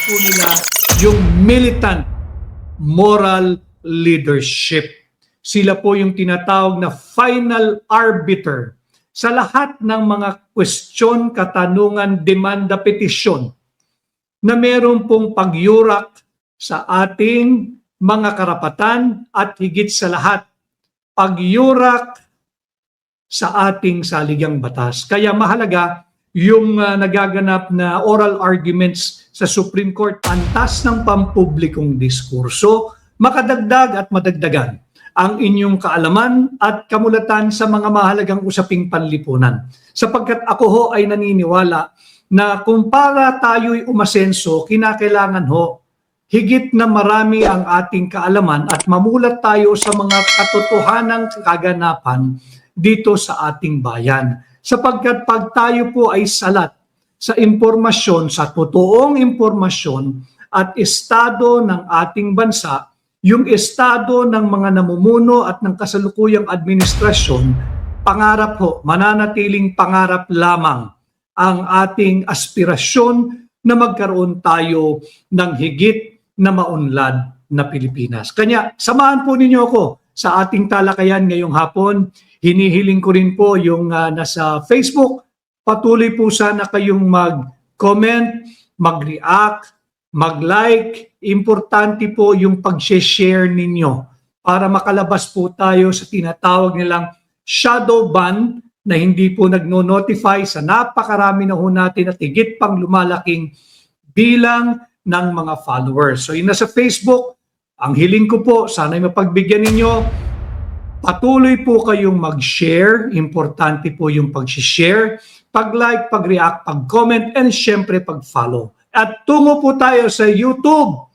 po nila yung militant moral leadership. Sila po yung tinatawag na final arbiter sa lahat ng mga question, katanungan, demanda, petisyon na meron pong pagyurak sa ating mga karapatan at higit sa lahat, pagyurak sa ating saligang batas. Kaya mahalaga yung nagaganap na oral arguments sa Supreme Court, antas ng pampublikong diskurso, makadagdag at madagdagan ang inyong kaalaman at kamulatan sa mga mahalagang usaping panlipunan. Sapagkat ako ho ay naniniwala na kung para tayo'y umasenso, kinakailangan ho higit na marami ang ating kaalaman at mamulat tayo sa mga katotohanang kaganapan dito sa ating bayan. Sapagkat pag tayo po ay salat sa impormasyon, sa totoong impormasyon at estado ng ating bansa, yung estado ng mga namumuno at ng kasalukuyang administrasyon, pangarap ho, mananatiling pangarap lamang ang ating aspirasyon na magkaroon tayo ng higit na maunlad na Pilipinas. Kanya, samahan po ninyo ako sa ating talakayan ngayong hapon. Hinihiling ko rin po yung nasa Facebook. Patuloy po sana kayong mag-comment, mag-react, mag-like. Importante po yung pag-share ninyo para makalabas po tayo sa tinatawag nilang shadow ban na hindi po nagno-notify sa napakarami na ho natin at higit pang lumalaking bilang ng mga followers. So yun na sa Facebook, ang hiling ko po, sana'y mapagbigyan ninyo. Patuloy po kayong mag-share. Importante po yung pag-share, pag-like, pag-react, pag-comment, and syempre pag-follow. At tungo po tayo sa YouTube.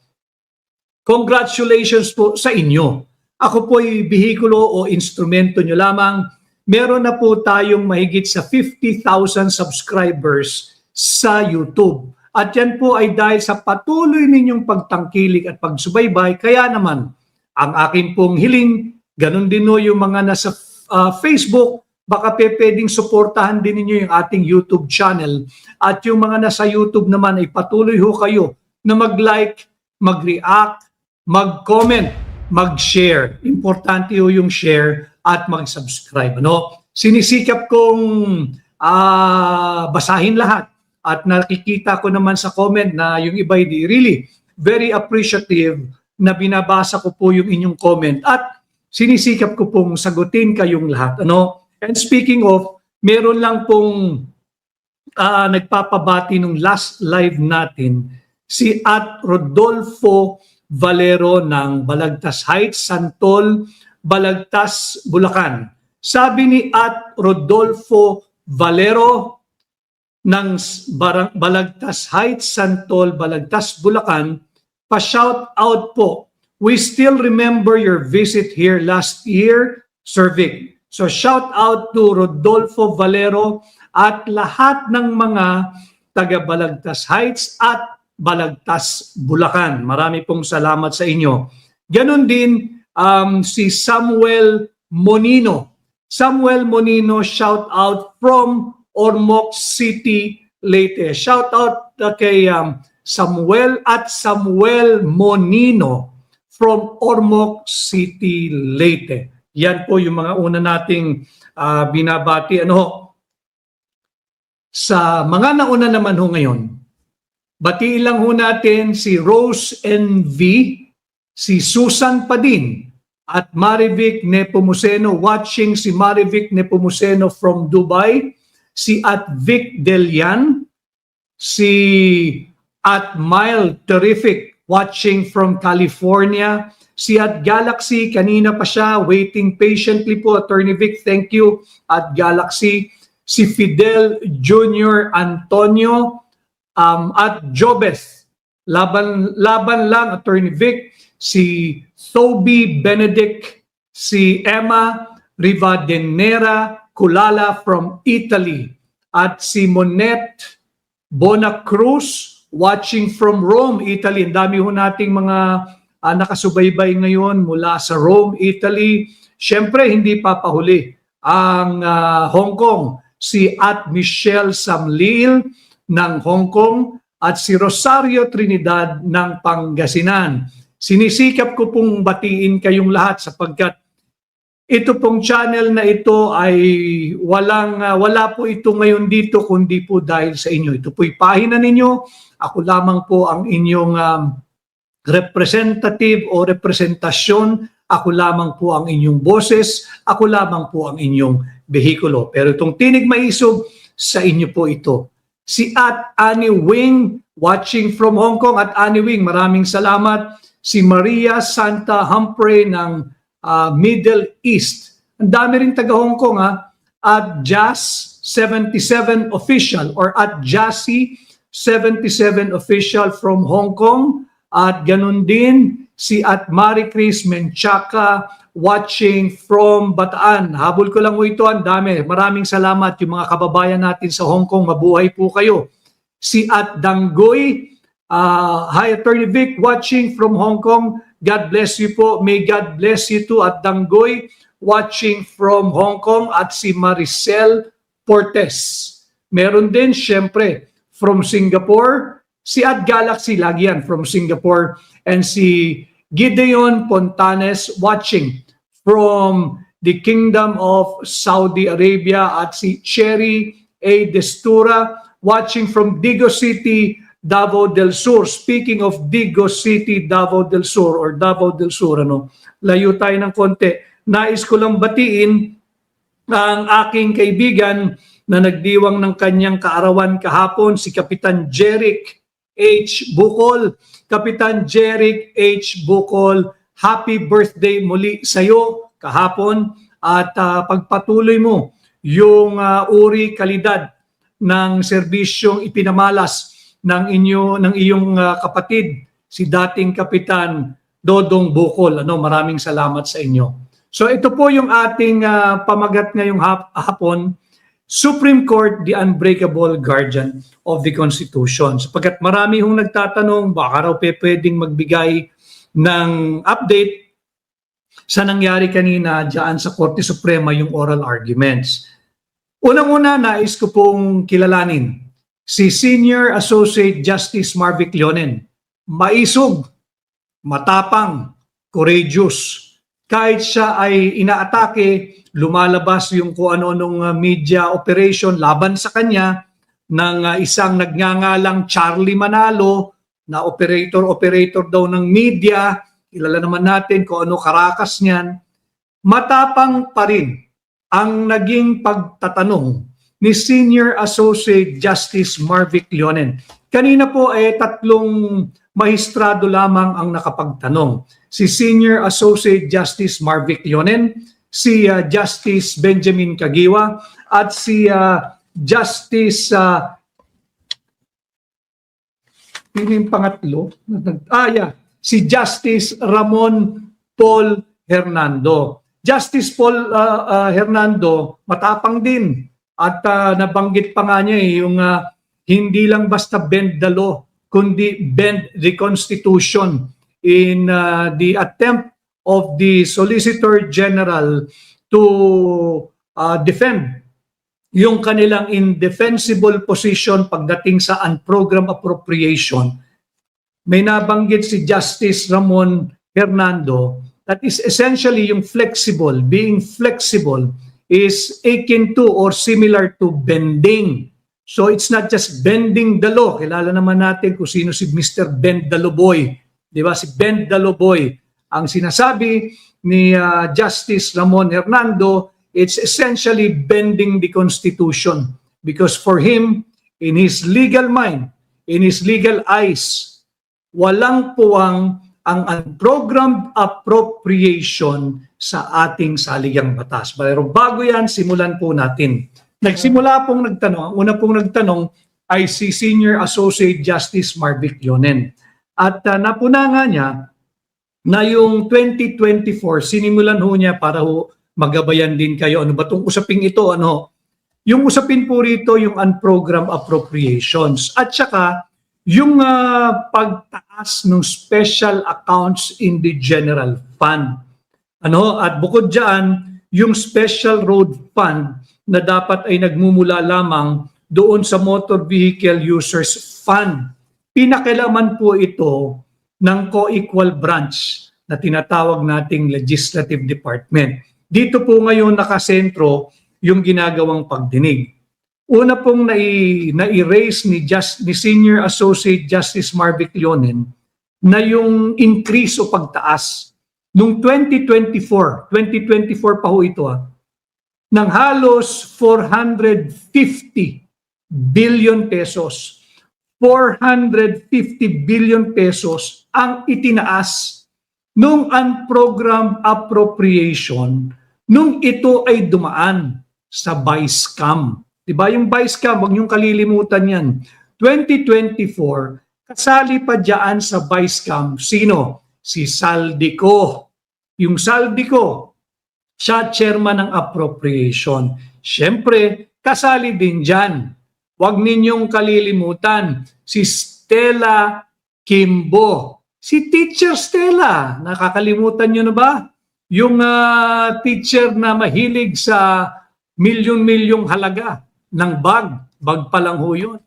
Congratulations po sa inyo. Ako po ay bihikulo o instrumento nyo lamang. Meron na po tayong mahigit sa 50,000 subscribers sa YouTube. At yan po ay dahil sa patuloy ninyong pagtangkilik at pagsubaybay. Kaya naman, ang akin pong hiling, ganun din no yung mga nasa Facebook, baka pwedeng suportahan din ninyo yung ating YouTube channel. At yung mga nasa YouTube naman ay patuloy ho kayo na mag-like, mag-react, mag-comment, mag-share. Importante ho yung share at mag-subscribe. Ano? Sinisikap kong basahin lahat at nakikita ko naman sa comment na yung iba di really very appreciative na binabasa ko po yung inyong comment at sinisikap ko pong sagutin kayong lahat. Ano? And speaking of, meron lang pong nagpapabati nung last live natin si Rodolfo Valero ng Balagtas Heights, Santol, Balagtas, Bulacan. Sabi ni Rodolfo Valero ng Balagtas Heights, Santol, Balagtas, Bulacan, pa-shout out po. We still remember your visit here last year, Sir Vic. So shout out to Rodolfo Valero at lahat ng mga taga Balagtas Heights at Balagtas, Bulacan. Marami pong salamat sa inyo. Ganon din si Samuel Monino. Samuel Monino, shout out from Ormoc City, Leyte. Shout out kay Samuel Monino from Ormoc City, Leyte. Yan po yung mga una nating binabati. Sa mga nauna naman ho ngayon, batiin lang ho natin si Rose NV, si Susan Padin, at Marivic Nepomuceno, watching si Marivic Nepomuceno from Dubai, si Vic Delian, si Mile Terrific, watching from California, si Galaxy, kanina pa siya, waiting patiently po, Attorney Vic, thank you, Galaxy, si Fidel Jr. Antonio, at Jobeth, laban lang, Attorney Vic, si Thoby Benedict, si Emma Rivadenera Kulala from Italy, at si Monette Bonacruz, watching from Rome, Italy. Ang dami ho nating mga nakasubaybay ngayon mula sa Rome, Italy. Siyempre, hindi papahuli ang Hong Kong, si Michelle Samlil ng Hong Kong, at si Rosario Trinidad ng Pangasinan. Sinisikap ko pong batiin kayong lahat sapagkat ito pong channel na ito ay wala po ito ngayon dito kundi po dahil sa inyo. Ito po'y pahina ninyo. Ako lamang po ang inyong representative o representasyon. Ako lamang po ang inyong boses. Ako lamang po ang inyong behikulo. Pero itong Tinig Maisog, sa inyo po ito. Si Annie Wing watching from Hong Kong. At Annie Wing, maraming salamat. Si Maria Santa Humphrey ng Middle East. Ang dami rin taga Hong Kong ha. At Jazz77 official or at Jassy77 official from Hong Kong. At ganun din si at Marie Chris Menchaca watching from Bataan. Habol ko lang mo ito, ang dami. Maraming salamat yung mga kababayan natin sa Hong Kong. Mabuhay po kayo. Si at Danggoy, hi Attorney Vic, watching from Hong Kong. God bless you po. May God bless you too at Danggoy, watching from Hong Kong. At si Maricel Portes. Meron din, syempre, from Singapore. Si at Galaxy, lagi yan, from Singapore. And si Gideon Pontanes watching from the Kingdom of Saudi Arabia at si Cherry A. Destura watching from Digo City, Davao del Sur. Speaking of Digo City, Davao del Sur or Davao del Sur, layo tayo ng konti. Nais ko lang batiin ang aking kaibigan na nagdiwang ng kanyang kaarawan kahapon, si Kapitan Jeric H. Bukol. Kapitan Jeric H. Bukol, happy birthday muli sa iyo kahapon at pagpatuloy mo yung uri kalidad ng serbisyong ipinamalas ng iyong kapatid si dating Kapitan Dodong Bukol. Maraming salamat sa inyo. So ito po yung ating pamagat ngayong hapon. Supreme Court, the unbreakable guardian of the Constitution. Sapagkat marami hong nagtatanong, baka raw pwedeng magbigay ng update sa nangyari kanina dyan sa Korte Suprema yung oral arguments. Unang-una, nais ko pong kilalanin si Senior Associate Justice Marvic Leonen. Maisog, matapang, courageous. Kahit siya ay inaatake, lumalabas yung kung ano-anong media operation laban sa kanya ng isang nagngangalang Charlie Manalo na operator daw ng media. Kilala naman natin kung ano karakas niyan. Matapang pa rin ang naging pagtatanong ni Senior Associate Justice Marvic Leonen. Kanina po ay 3 mahistrado lamang ang nakapagtanong. Si Senior Associate Justice Marvic Leonen, si Justice Benjamin Caguiwa, at si Justice yung pangatlo? Si Justice Ramon Paul Hernando. Justice Paul Hernando, matapang din. At nabanggit pa nga niya yung hindi lang basta bend the law, kundi bend the Constitution in the attempt of the Solicitor General to defend yung kanilang indefensible position pagdating sa unprogrammed appropriation. May nabanggit si Justice Ramon Hernando that is essentially yung flexible. Being flexible is akin to or similar to bending. So it's not just bending the law. Kilala naman natin kung sino si Mr. Bend Daloboy. Di ba? Si Bend Daloboy. Ang sinasabi ni Justice Ramon Hernando, it's essentially bending the Constitution. Because for him, in his legal mind, in his legal eyes, walang puwang ang unprogrammed appropriation sa ating saligang batas. Pero bago yan, simulan po natin. Nagsimula pong nagtanong, ang una pong nagtanong ay si Senior Associate Justice Marvic Leonen. At napuna nga niya na yung 2024, sinimulan ho niya para ho magabayan din kayo. Ano ba itong usaping ito? Yung usapin po rito, yung unprogrammed appropriations. At saka, yung pagtaas ng special accounts in the general fund. At bukod dyan, yung special road fund na dapat ay nagmumula lamang doon sa motor vehicle users fund. Pinakilaman po ito ng co-equal branch na tinatawag nating Legislative Department. Dito po ngayon nakasentro yung ginagawang pagdinig. Una pong na-erase ni Senior Associate Justice Marvic Leonen na yung increase o pagtaas. Noong 2024 pa ho ito ng halos 450 billion pesos. 450 billion pesos ang itinaas nung unprogrammed appropriation nung ito ay dumaan sa BISCAM. Diba? Yung BISCAM, huwag niyong kalilimutan yan. 2024, kasali pa dyan sa BISCAM, sino? Si Saldico. Yung Saldico, siya chairman ng appropriation. Siyempre, kasali din dyan. Huwag ninyong kalilimutan, si Stella Kimbo. Si Teacher Stella, nakakalimutan nyo na ba? Yung teacher na mahilig sa milyon-milyong halaga ng bag pa lang ho yun.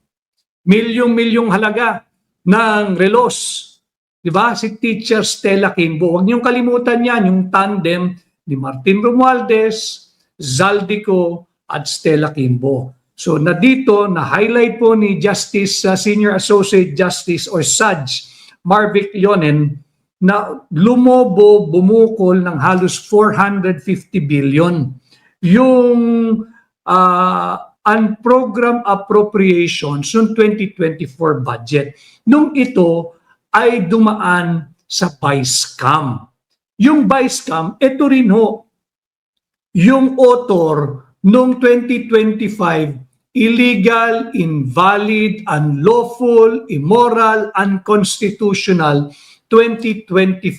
Milyong-milyong halaga ng relos. Diba? Si Teacher Stella Kimbo. Huwag niyong kalimutan yan, yung tandem ni Martin Romualdez, Zaldico, at Stella Kimbo. So na dito, na-highlight po ni Justice Senior Associate Justice or SAJ Marvic Leonen na bumukol ng halos 450 billion. Yung unprogrammed appropriations noong 2024 budget. Nung ito ay dumaan sa BISCAM. Yung BISCAM, ito rin ho, yung author noong 2025 illegal, invalid, unlawful, immoral, unconstitutional 2025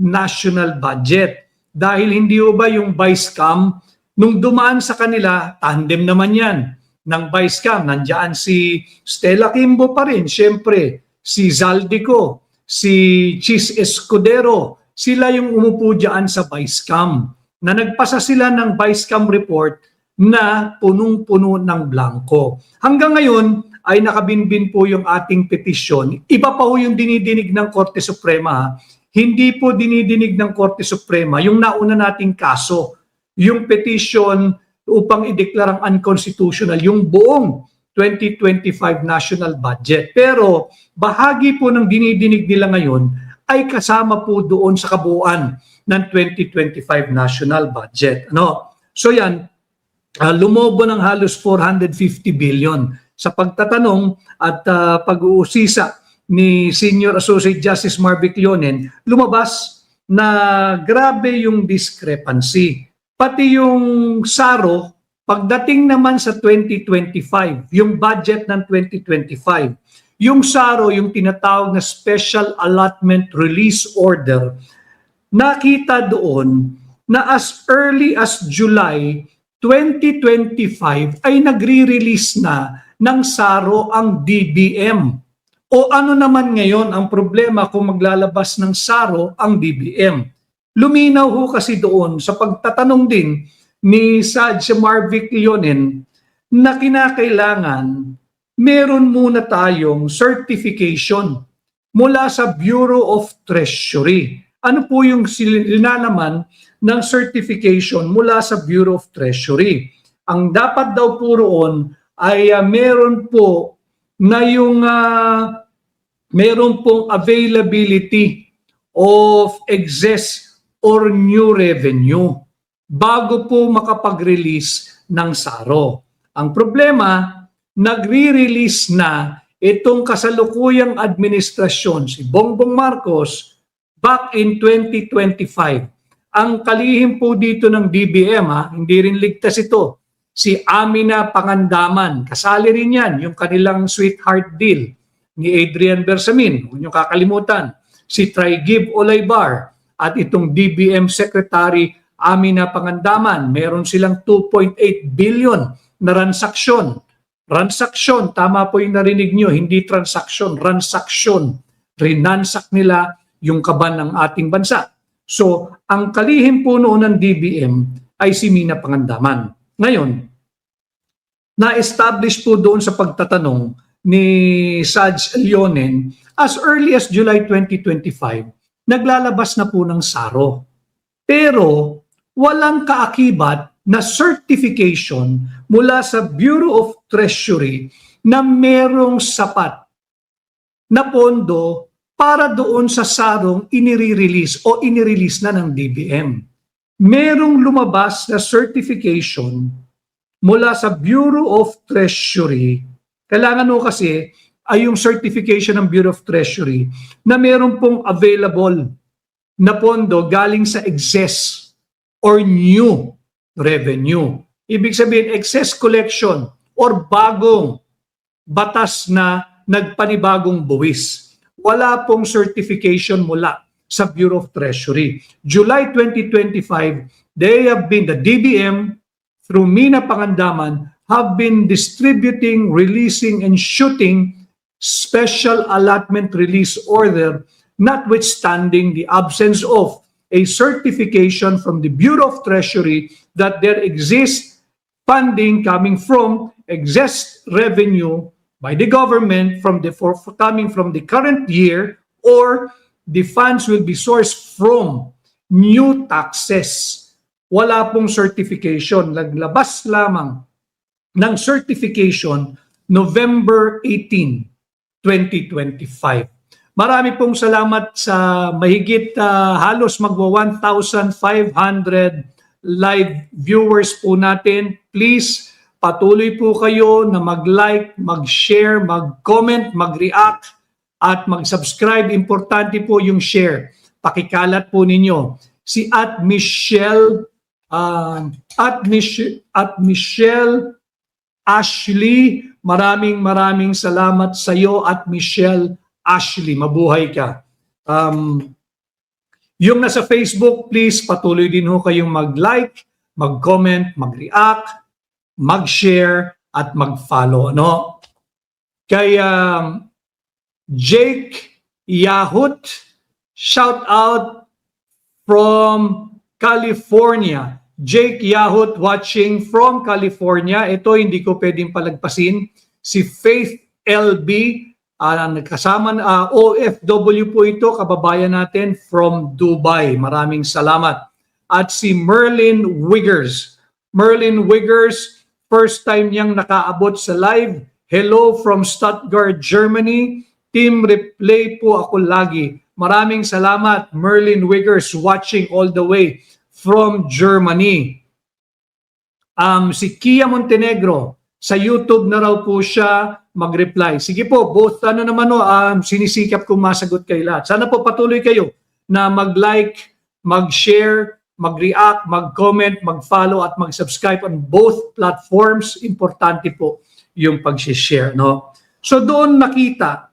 national budget. Dahil hindi ba yung BISCAM, nung dumaan sa kanila, tandem naman yan ng BISCAM. Nandiyan si Stella Kimbo pa rin, syempre, si Zaldico, si Chis Escudero, sila yung umupo dyan sa BISCAM. Na nagpasa sila ng BISCAM report na punong-puno ng blanco. Hanggang ngayon ay nakabinbin po yung ating petisyon. Iba pa po yung dinidinig ng Korte Suprema. Hindi po dinidinig ng Korte Suprema yung nauna nating kaso, yung petition upang ideklarang unconstitutional yung buong 2025 national budget. Pero bahagi po ng dinidinig nila ngayon ay kasama po doon sa kabuuan ng 2025 national budget. No? So yan, lumobo ng halos 450 billion. Sa pagtatanong at pag-uusisa ni Senior Associate Justice Marvic Leonen, lumabas na grabe yung discrepancy. Pati yung SARO, pagdating naman sa 2025, yung budget ng 2025, yung SARO, yung tinatawag na Special Allotment Release Order, nakita doon na as early as July 2025 ay nagre-release na ng SARO ang DBM. O ano naman ngayon ang problema kung maglalabas ng SARO ang DBM? Luminaw ho kasi doon sa pagtatanong din ni Saj Marvic Leonen na kinakailangan meron muna tayong certification mula sa Bureau of Treasury. Ano po yung linalaman ng certification mula sa Bureau of Treasury? Ang dapat daw po roon ay meron po na yung meron pong availability of excess or new revenue bago po makapag-release ng SARO. Ang problema, nagre-release na itong kasalukuyang administrasyon, si Bongbong Marcos, back in 2025. Ang kalihim po dito ng DBM, hindi rin ligtas ito, si Amina Pangandaman. Kasali rin yan, yung kanilang sweetheart deal ni Adrian Bersamin. Huwag niyo kakalimutan. Si Trigib Olaybar at itong DBM Secretary Amina Pangandaman. Meron silang 2.8 billion na ransaksyon. Ransaksyon, tama po yung narinig nyo, hindi transaksyon, ransaksyon. Rinansak nila yung kaban ng ating bansa. So, ang kalihim po noon ng DBM ay si Mina Pangandaman. Ngayon, na-establish po doon sa pagtatanong ni Sarge Leonen, as early as July 2025, naglalabas na po ng SARO. Pero walang kaakibat na certification mula sa Bureau of Treasury na merong sapat na pondo para doon sa sarong inire-release o inirelease na ng DBM. Merong lumabas na certification mula sa Bureau of Treasury. Kailangan mo kasi ay yung certification ng Bureau of Treasury na meron pong available na pondo galing sa excess or new revenue. Ibig sabihin, excess collection or bagong batas na nagpanibagong buwis. Wala pong certification mula sa Bureau of Treasury. July 2025, the DBM, through Mina Pangandaman, have been distributing, releasing, and shooting special allotment release order, notwithstanding the absence of a certification from the Bureau of Treasury that there exists funding coming from excess revenue by the government coming from the current year, or the funds will be sourced from new taxes. Wala pong certification. Naglabas lamang ng certification November 18, 2025. Marami pong salamat sa mahigit halos magwa 1,500 live viewers po natin. Please, patuloy po kayo na mag-like, mag-share, mag-comment, mag-react, at mag-subscribe. Importante po yung share. Pakikalat po ninyo. Si Michelle Ashley, maraming salamat sa iyo at Michelle Ashley, mabuhay ka. Yung nasa Facebook, please patuloy din ho kayong mag-like, mag-comment, mag-react, mag-share at mag-follow, no? Kay Jake Yahut, shout out from California. Jake Yahut watching from California. Ito hindi ko pwedeng palagpasin. Si Faith LB, nagkasama OFW po ito, kababayan natin from Dubai. Maraming salamat. At si Merlin Wiggers. Merlin Wiggers, first time niyang nakaabot sa live. Hello from Stuttgart, Germany. Team Replay po ako lagi. Maraming salamat, Merlin Wiggers, watching all the way from Germany. Si Kia Montenegro, sa YouTube na raw po siya mag-reply. Sige po, both sinisikap kong masagot kayo lahat. Sana po patuloy kayo na mag-like, mag-share, mag-react, mag-comment, mag-follow at mag-subscribe on both platforms. Importante po yung pag-share, no? So doon nakita,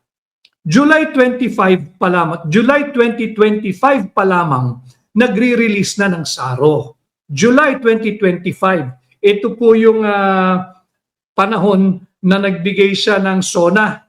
July 25 pa lamang, July 2025 pa lamang, nagre-release na ng SARO. July 2025, ito po yung panahon na nagbigay siya ng SONA.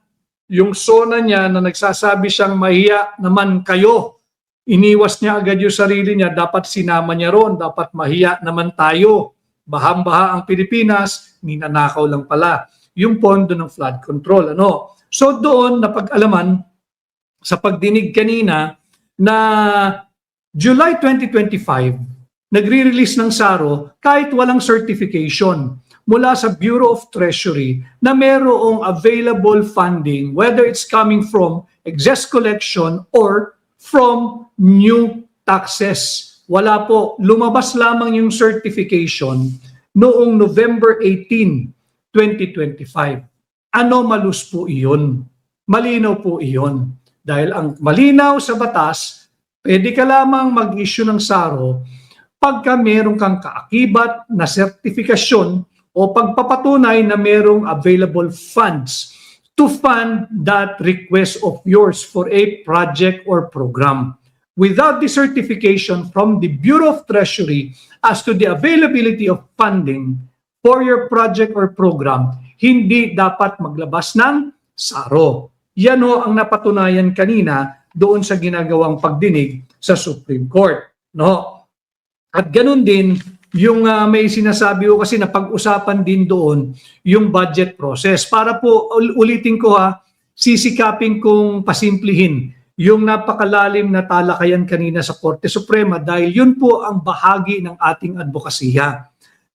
Yung SONA niya na nagsasabi siyang mahiya naman kayo. Iniwas niya agad yung sarili niya, dapat sinama niya ron, dapat mahiya naman tayo. Bahang-baha ang Pilipinas, ninanakaw lang pala yung pondo ng flood control. Ano? So doon napag-alaman sa pagdinig kanina na July 2025, nagre-release ng SARO kahit walang certification mula sa Bureau of Treasury na mayroong available funding, whether it's coming from excess collection or from new taxes. Wala po. Lumabas lamang yung certification noong November 18, 2025. Anomalous po iyon. Malinaw po iyon. Dahil ang malinaw sa batas, pwede ka lamang mag-issue ng SARO pagka meron kang kaakibat na sertifikasyon o pagpapatunay na merong available funds to fund that request of yours for a project or program. Without the certification from the Bureau of Treasury as to the availability of funding for your project or program, hindi dapat maglabas ng SARO. Yan ho ang napatunayan kanina doon sa ginagawang pagdinig sa Supreme Court. No? At ganun din may sinasabi ko kasi na pag-usapan din doon yung budget process. Para po, ulitin ko sisikapin kong pasimplihin yung napakalalim na talakayan kanina sa Korte Suprema dahil yun po ang bahagi ng ating advokasya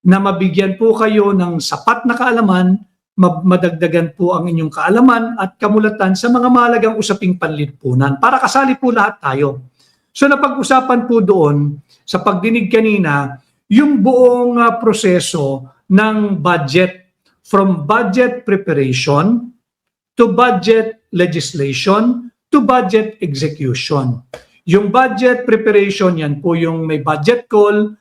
na mabigyan po kayo ng sapat na kaalaman, madagdagan po ang inyong kaalaman at kamulatan sa mga mahalagang usaping panlipunan para kasali po lahat tayo. So napag-usapan po doon sa pagdinig kanina yung buong proseso ng budget, from budget preparation to budget legislation to budget execution. Yung budget preparation, yan po yung may budget call,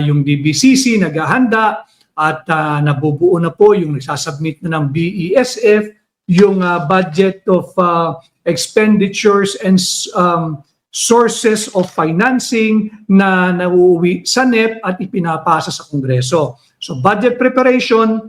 yung DBCC naghahanda at nabubuo na po yung nagsasubmit na ng BESF, yung budget of expenditures and sources of financing na nauuwi sa NEP at ipinapasa sa Kongreso. So budget preparation,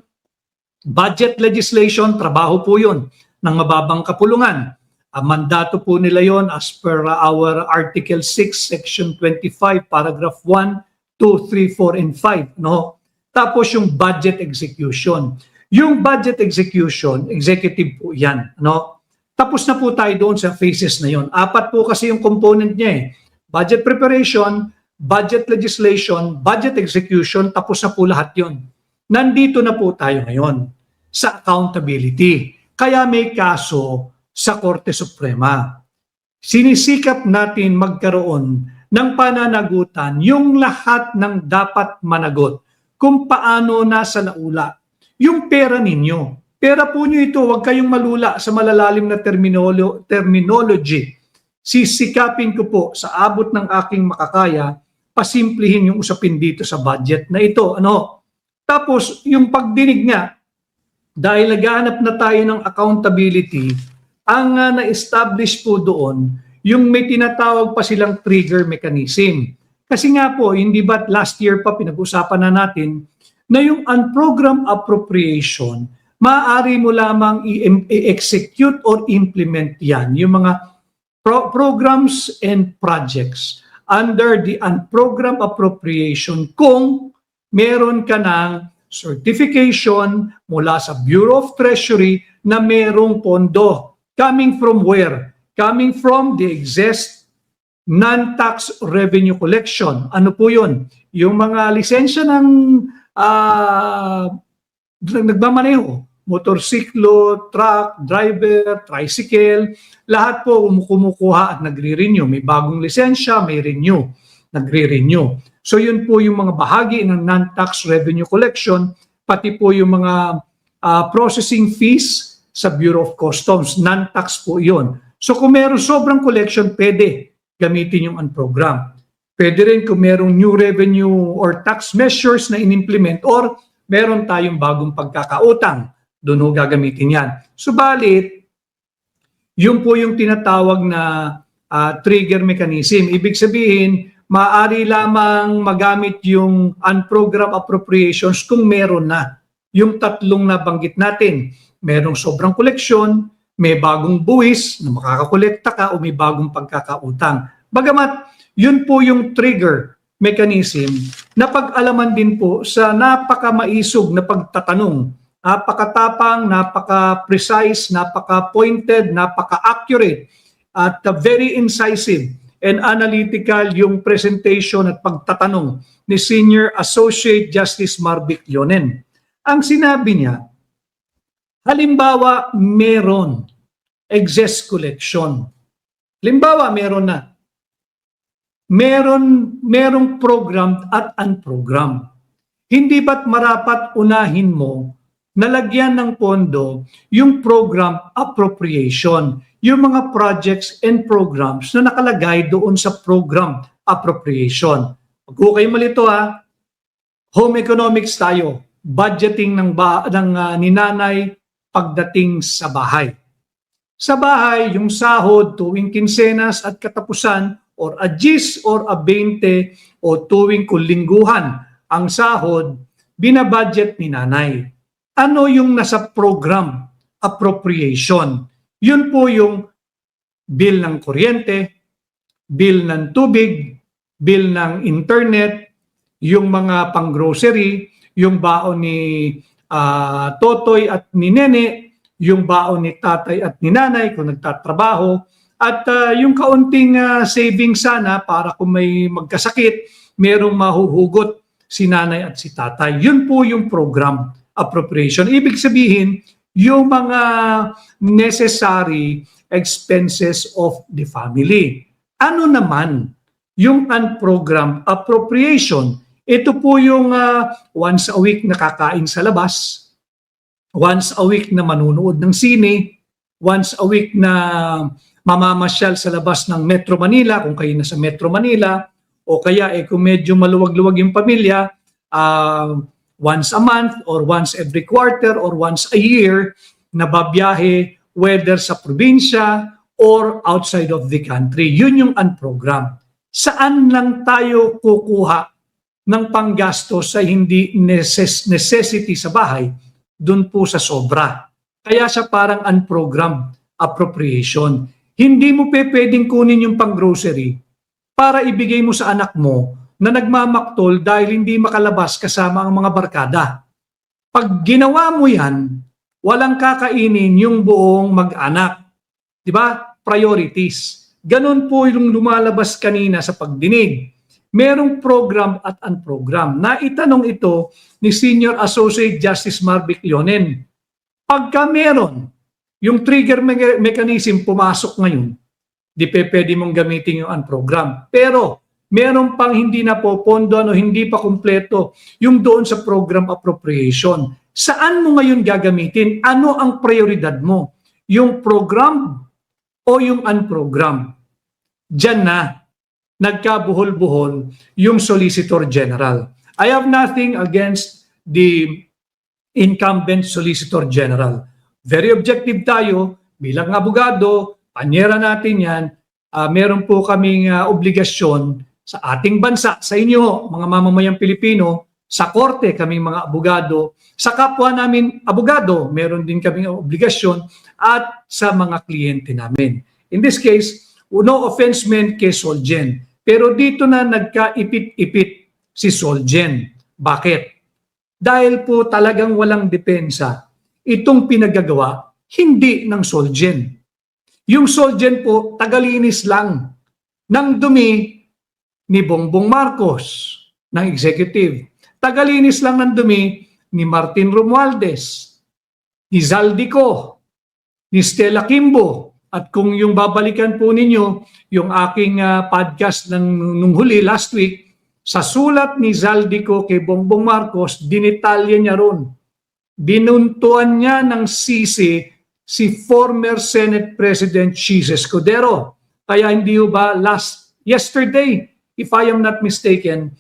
budget legislation, trabaho po yun ng mababang kapulungan. Mandato po nila yon as per our Article 6, Section 25, Paragraph 1, 2, 3, 4, and 5. No? Tapos yung budget execution. Yung budget execution, executive po yan. No? Tapos na po tayo doon sa phases na yon. 4 po kasi yung component niya eh. Budget preparation, budget legislation, budget execution, tapos na po lahat yon. Nandito na po tayo ngayon sa accountability. Kaya may kaso sa Korte Suprema. Sinisikap natin magkaroon ng pananagutan yung lahat ng dapat managot kung paano nasa laula. Yung pera ninyo. Pera po nyo ito, huwag kayong malula sa malalalim na terminology. Sisikapin ko po sa abot ng aking makakaya, pasimplihin yung usapin dito sa budget na ito. Tapos yung pagdinig nga, dahil naghahanap na tayo ng accountability, ang na-establish po doon, yung may tinatawag pa silang trigger mechanism. Kasi nga po, hindi ba last year pa pinag-usapan na natin na yung unprogrammed appropriation, maaari mo lamang i-execute or implement yan, yung mga programs and projects under the unprogrammed appropriation kung meron ka ng certification mula sa Bureau of Treasury na merong pondo. Coming from where? Coming from the excess non-tax revenue collection. Ano po yun? Yung mga lisensya ng nagmamaneho, motorsiklo, truck, driver, tricycle, lahat po kumukuha at nagre-renew. May bagong lisensya, may renew, nagre-renew. So yun po yung mga bahagi ng non-tax revenue collection, pati po yung mga processing fees sa Bureau of Customs, non-tax po yun. So kung meron sobrang collection, pwede gamitin yung unprogram. Pwede rin kung merong new revenue or tax measures na in-implement or meron tayong bagong pagkakautang, doon ho gagamitin yan. Subalit, yun po yung tinatawag na trigger mechanism. Ibig sabihin, maaari lamang magamit yung unprogrammed appropriations kung meron na. Yung tatlong nabanggit natin, merong sobrang koleksyon, may bagong buwis na makakakolekta ka o may bagong pagkakautang. Bagamat, yun po yung trigger mechanism na pag-alaman din po sa napaka-maisog na pagtatanong, napakatapang, napaka-precise, napaka-pointed, napaka-accurate, at very incisive and analytical yung presentation at pagtatanong ni Senior Associate Justice Marvic Leonen. Ang sinabi niya, halimbawa, meron excess collection. Halimbawa, meron na. Merong programmed at unprogrammed. Hindi ba't marapat unahin mo na lagyan ng pondo yung program appropriation, yung mga projects and programs na nakalagay doon sa program appropriation. Huwag ko kayo malito home economics tayo, budgeting ng ninanay pagdating sa bahay. Sa bahay, yung sahod tuwing kinsenas at katapusan or a GIS or a 20 o tuwing kulingguhan ang sahod, binabudget ni nanay. Ano yung nasa program appropriation? Yun po yung bill ng kuryente, bill ng tubig, bill ng internet, yung mga pang-grocery, yung baon ni Totoy at ni Nene, yung baon ni tatay at ni nanay kung nagtatrabaho, at yung kaunting savings sana para kung may magkasakit, merong mahuhugot si nanay at si tatay. Yun po yung program appropriation. Ibig sabihin, yung mga necessary expenses of the family. Ano naman yung unprogrammed appropriation? Ito po yung once a week na kakain sa labas, once a week na manunood ng sine, once a week na mamamasyal sa labas ng Metro Manila kung kayo nasa Metro Manila, o kaya kung medyo maluwag-luwag yung pamilya, once a month or once every quarter or once a year na babiyahe whether sa probinsya or outside of the country. Yun yung unprogrammed. Saan lang tayo kukuha ng panggasto sa hindi necessity sa bahay? Doon po sa sobra. Kaya siya parang unprogrammed appropriation. Hindi mo pwedeng kunin yung pang-grocery para ibigay mo sa anak mo na nagmamaktol dahil hindi makalabas kasama ang mga barkada. Pag ginawa mo yan, walang kakainin yung buong mag-anak. Di ba? Priorities. Ganun po yung lumalabas kanina sa pagdinig. Merong program at unprogram. Naitanong ito ni Senior Associate Justice Marvic Leonen. Pagka meron, yung trigger mechanism pumasok ngayon, di pwede mong gamitin yung unprogram. Pero meron pang hindi na po pondo, hindi pa kumpleto yung doon sa program appropriation. Saan mo ngayon gagamitin? Ano ang prioridad mo? Yung program o yung unprogram? Diyan na nagkabuhol-buhol yung Solicitor General. I have nothing against the incumbent Solicitor General. Very objective tayo bilang abogado, panyera natin yan, meron po kaming obligasyon sa ating bansa, sa inyo, mga mamamayang Pilipino, sa korte kaming mga abogado, sa kapwa namin abogado, meron din kaming obligasyon, at sa mga kliyente namin. In this case, no offense meant kay Solgen. Pero dito na nagkaipit-ipit si Solgen. Bakit? Dahil po talagang walang depensa itong pinagagawa, hindi ng Solgen. Yung Solgen po, tagalinis lang ng dumi ni Bongbong Marcos, ng executive. Tagalinis lang ng dumi ni Martin Romualdez, ni Zaldico, ni Stella Kimbo. At kung yung babalikan po ninyo, yung aking podcast nung huli last week, sa sulat ni Zaldico kay Bongbong Marcos, dinitalya niya ron. Binuntuan niya ng sisi si former Senate President Chis Escudero. Kaya hindi ba yesterday, if I am not mistaken,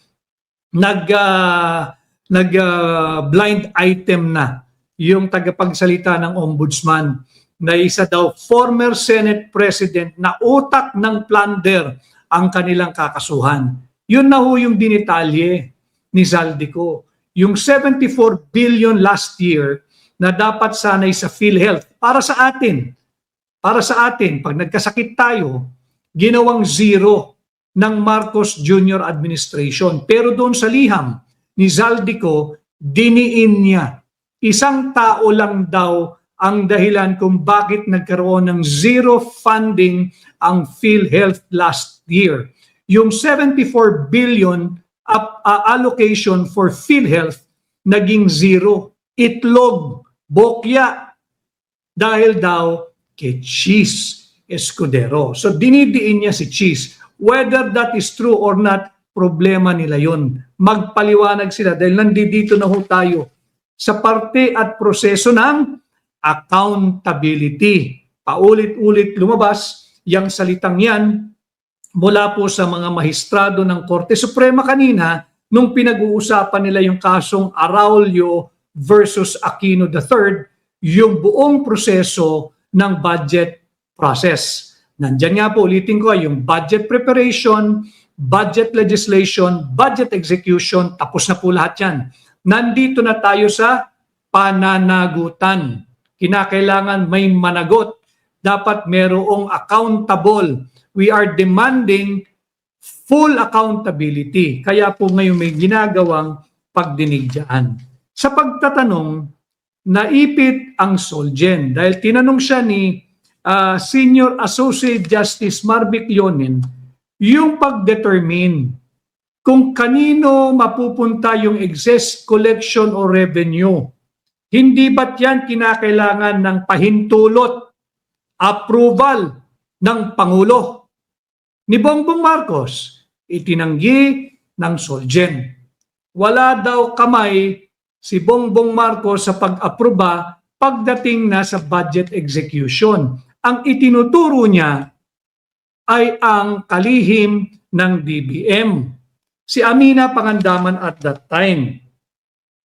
blind item na yung tagapagsalita ng ombudsman na isa daw former Senate President na utak ng plunder ang kanilang kakasuhan. Yun na ho yung dinitalye ni Zaldico. Yung 74 billion last year na dapat sanay sa PhilHealth para sa atin, pag nagkasakit tayo, ginawang zero ng Marcos Jr. administration. Pero doon sa liham ni Zaldico, diniin niya. Isang tao lang daw ang dahilan kung bakit nagkaroon ng zero funding ang PhilHealth last year. Yung 74 billion allocation for PhilHealth naging zero. Itlog, bokya, dahil daw kay Chis Escudero. So dinidiin niya si Chis. Whether that is true or not, problema nila yun. Magpaliwanag sila dahil nandito na ho tayo sa parte at proseso ng accountability. Paulit-ulit lumabas yung salitang yan mula po sa mga mahistrado ng Korte Suprema kanina nung pinag-uusapan nila yung kasong Araulio versus Aquino III, yung buong proseso ng budget process. Nandyan nga po, ulitin ko, yung budget preparation, budget legislation, budget execution, tapos na po lahat yan. Nandito na tayo sa pananagutan. Kinakailangan may managot. Dapat merong accountable. We are demanding full accountability. Kaya po ngayon may ginagawang pagdinig dyan. Sa pagtatanong, naipit ang Solgen dahil tinanong siya ni Senior Associate Justice Marvic Leonen yung pag-determine kung kanino mapupunta yung excess collection o revenue. Hindi ba't yan kinakailangan ng pahintulot, approval ng Pangulo? Ni Bongbong Marcos, itinanggi ng Solgen. Wala daw kamay si Bongbong Marcos sa pag-aproba pagdating na sa budget execution. Ang itinuturo niya ay ang kalihim ng DBM. Si Amina Pangandaman at that time.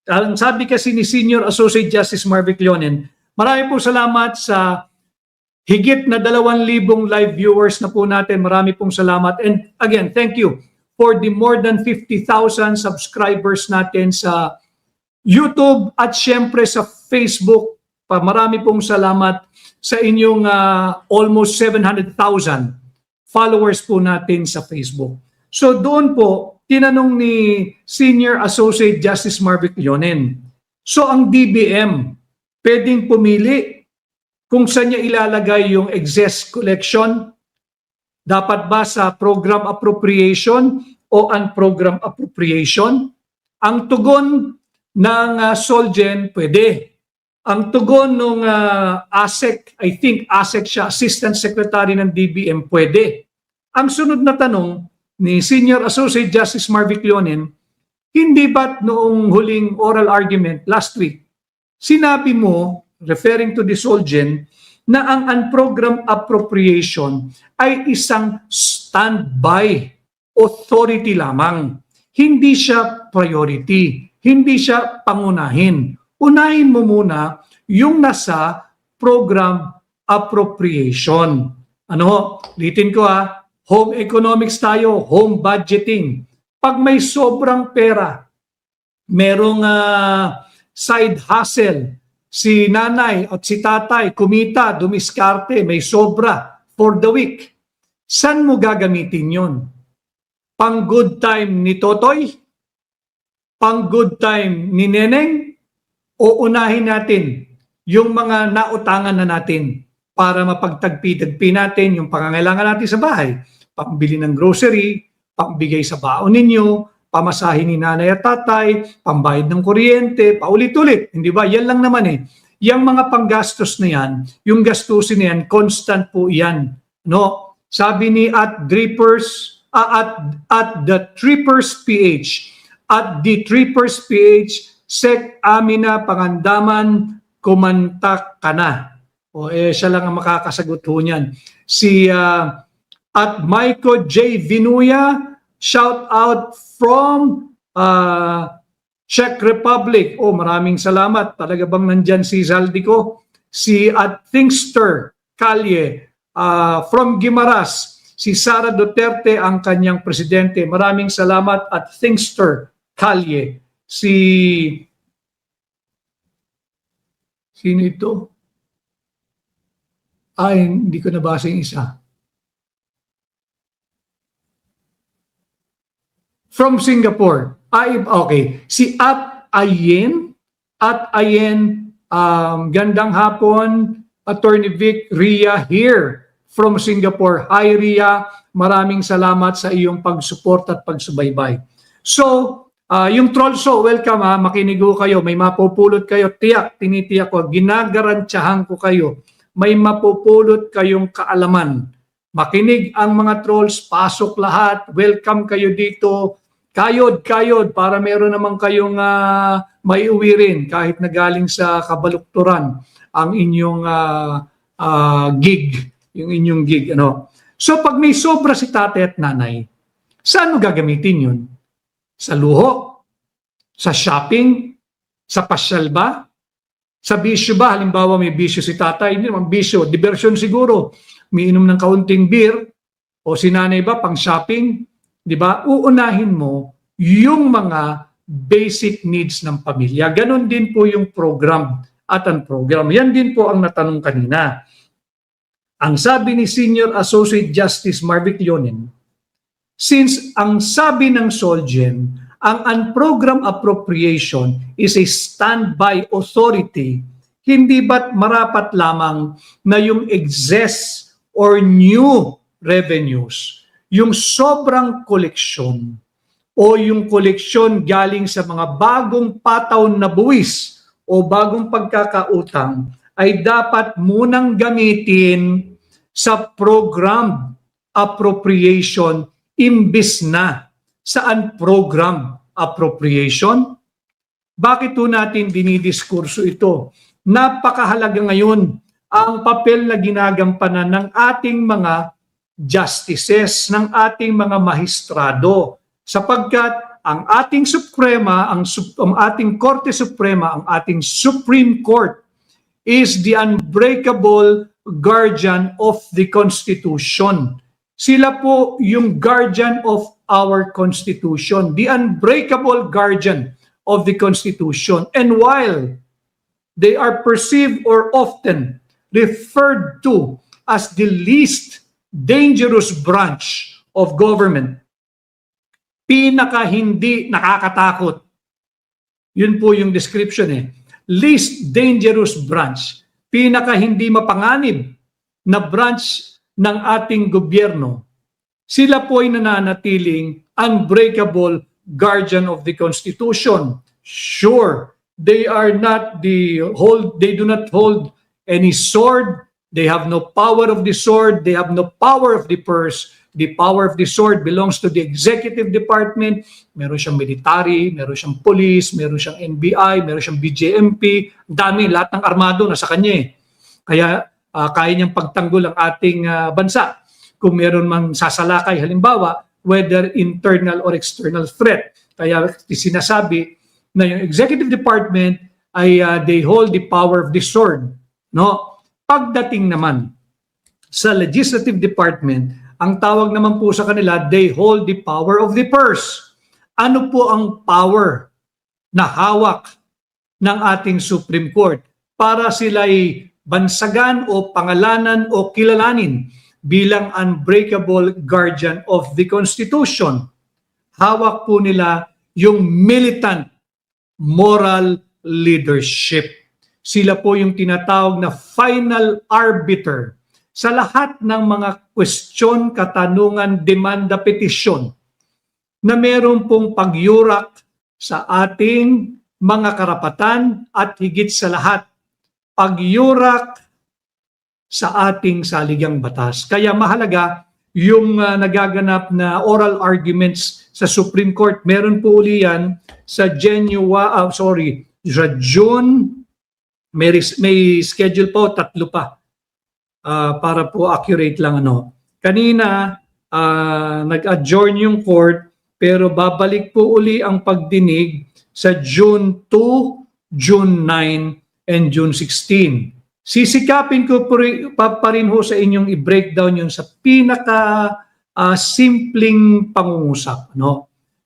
Ang sabi kasi ni Senior Associate Justice Marvic Leonen, marami po salamat sa higit na 2,000 live viewers na po natin. Marami pong salamat. And again, thank you for the more than 50,000 subscribers natin sa YouTube at syempre sa Facebook. Marami pong salamat sa inyong almost 700,000 followers po natin sa Facebook. So doon po, tinanong ni Senior Associate Justice Marvic Leonen, so ang DBM, pwedeng pumili kung saan niya ilalagay yung excess collection? Dapat ba sa program appropriation o unprogram appropriation? Ang tugon ng Solgen, pwede. Ang tugon ng ASEC, I think ASEC siya, Assistant Secretary ng DBM, pwede. Ang sunod na tanong ni Senior Associate Justice Marvic Leonen, hindi ba't noong huling oral argument last week, sinabi mo, referring to the Solgen, na ang unprogrammed appropriation ay isang standby authority lamang. Hindi siya priority, hindi siya pangunahin. Unahin mo muna yung nasa program appropriation. Ano? Litin ko home economics tayo, home budgeting. Pag may sobrang pera, merong side hustle, si nanay at si tatay, kumita, dumiskarte, may sobra for the week. Saan mo gagamitin yon? Pang good time ni Totoy? Pang good time ni Neneng? O unahin natin yung mga nautangan na natin para mapagtagpi-tagpi natin yung pangangailangan natin sa bahay? Pambili ng grocery, pambigay sa baon ninyo, pamasahin ni nanay at tatay, pambayad ng kuryente, paulit-ulit. Hindi ba? Yan lang naman eh. Yung mga panggastos na yan, yung gastusin na yan, constant po yan. No? Sabi ni at the Trippers PH, at the Trippers PH, Sec Amina Pangandaman, kumantak ka na. O siya lang ang makakasagot ho niyan. Si at Michael J. Vinuya, shout out from Czech Republic. Oh, maraming salamat. Talaga bang nandyan si Zaldico? Si at Thinkster Calye from Guimaras. Si Sara Duterte ang kanyang presidente. Maraming salamat at Thinkster Calye. Sino ito? Ay, hindi ko nabasa yung isa. From Singapore. Ay, okay. Si At Ayen, gandang hapon, Attorney Vic, Ria here from Singapore. Hi Ria, maraming salamat sa iyong pag-support at pagsubaybay. So, yung troll show, welcome makinig ko kayo, may mapupulot kayo, tiyak, tinitiyak ko, ginagarantiyahan ko kayo, may mapupulot kayong kaalaman. Makinig ang mga trolls, pasok lahat, welcome kayo dito, kayod, para meron naman kayong maiuwi rin kahit na galing sa kabalukturan ang inyong gig, yung inyong gig. Ano? So pag may sobra si tatay at nanay, saan mo gagamitin yun? Sa luho? Sa shopping? Sa pasyal ba? Sa bisyo ba? Halimbawa may bisyo si tatay, hindi naman bisyo, diversion siguro. Umiinom ng kaunting beer o si nanay ba pang shopping? Di ba? Uunahin mo yung mga basic needs ng pamilya. Ganon din po yung program at ang program. Yan din po ang natanong kanina. Ang sabi ni Senior Associate Justice Marvic Leonen, Since ang sabi ng Solgen, ang unprogrammed appropriation is a standby authority, hindi ba't marapat lamang na yung excess or new revenues, yung sobrang koleksyon o yung koleksyon galing sa mga bagong pataw na buwis o bagong pagkakautang ay dapat munang gamitin sa programmed appropriation imbis na sa unprogrammed appropriation? Bakit po natin dinidiskurso ito? Napakahalaga ngayon ang papel na ginagampanan ng ating mga justices, ng ating mga mahistrado, sapagkat ang ating Suprema, ang ating Korte Suprema, ang ating Supreme Court is the unbreakable guardian of the Constitution. Sila po yung guardian of our Constitution, the unbreakable guardian of the Constitution. And while they are perceived or often referred to as the least dangerous branch of government, pinaka hindi nakakatakot. Yun po yung description Least dangerous branch. Pinaka hindi mapanganib na branch ng ating gobyerno. Sila po ay nananatiling unbreakable guardian of the Constitution. Sure, they do not hold any sword. They have no power of the sword. They have no power of the purse. The power of the sword belongs to the executive department. Meron siyang military, meron siyang police, meron siyang NBI, meron siyang BJMP. Dami, lahat ng armado nasa kanya Kaya kaya niyang pagtanggol ang ating bansa. Kung meron mang sasalakay, halimbawa, whether internal or external threat. Kaya sinasabi na yung executive department ay they hold the power of the sword. No? Pagdating naman sa legislative department, ang tawag naman po sa kanila, they hold the power of the purse. Ano po ang power na hawak ng ating Supreme Court para sila'y bansagan o pangalanan o kilalanin bilang unbreakable guardian of the Constitution? Hawak po nila yung militant moral leadership. Sila po yung tinatawag na final arbiter sa lahat ng mga kwestiyon, katanungan, demanda, petisyon na meron pong pagyurak sa ating mga karapatan at higit sa lahat, pagyurak sa ating saligang batas. Kaya mahalaga yung nagaganap na oral arguments sa Supreme Court. Meron po uli yan sa sa June, may schedule po, 3 pa. Para po accurate lang Kanina, nag-adjourn yung court, pero babalik po uli ang pagdinig sa June 2, June 9, and June 16. Sisikapin ko pa rin ho sa inyong i-breakdown yun sa pinaka simpleng pangungusap.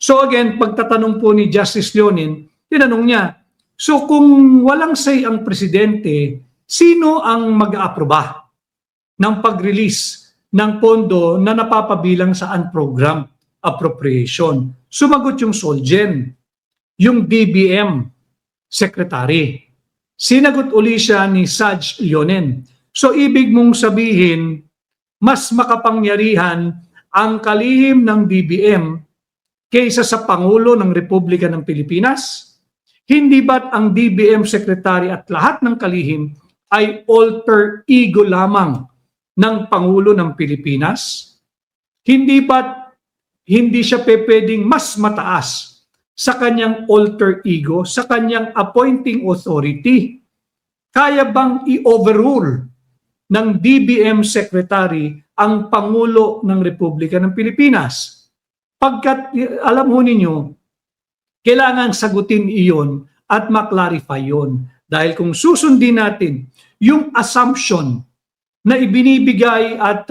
So again, pagtatanong po ni Justice Leonin, tinanong niya, so kung walang say ang presidente, sino ang mag-aaproba ng pag-release ng pondo na napapabilang sa unprogrammed appropriation? Sumagot yung Solgen, yung DBM secretary. Sinagot uli siya ni Saj Leonen. So ibig mong sabihin, mas makapangyarihan ang kalihim ng DBM kaysa sa Pangulo ng Republika ng Pilipinas? Hindi ba't ang DBM secretary at lahat ng kalihim ay alter ego lamang ng Pangulo ng Pilipinas? Hindi ba't hindi siya pwedeng mas mataas sa kanyang alter ego, sa kanyang appointing authority? Kaya bang i-overrule ng DBM Secretary ang Pangulo ng Republika ng Pilipinas? Pagkat alam mo ninyo, kailangan sagutin iyon at maklarify yon. Dahil kung susundin natin yung assumption na ibinibigay at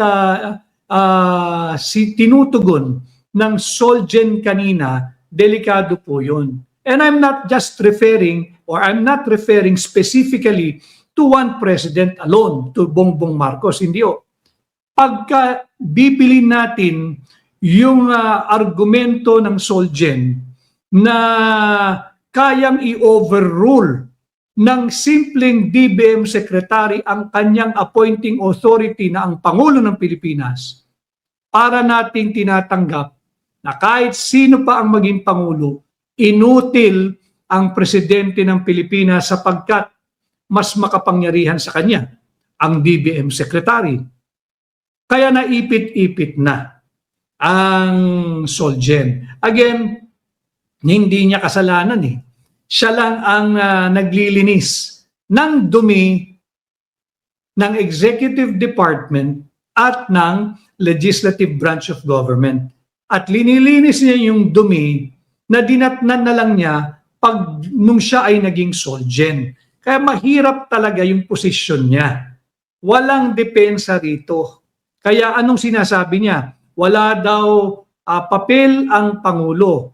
tinutugon ng Solgen kanina, delikado po yun. And I'm not just referring, or I'm not referring specifically to one president alone, to Bongbong Marcos. Hindi o. Pagka bibilin natin yung argumento ng Solgen na kayang i-overrule ng simpleng DBM Secretary ang kanyang appointing authority na ang Pangulo ng Pilipinas, para nating tinatanggap na kahit sino pa ang maging Pangulo, inutil ang Presidente ng Pilipinas sapagkat mas makapangyarihan sa kanya ang DBM Secretary. Kaya naipit-ipit na ang Solgen. Again, hindi niya kasalanan eh. Siya lang ang naglilinis ng dumi ng Executive Department at ng Legislative Branch of Government. At linilinis niya yung dumi na dinatnan na lang niya nung siya ay naging Solgen. Kaya mahirap talaga yung posisyon niya. Walang depensa rito. Kaya anong sinasabi niya? Wala daw papel ang Pangulo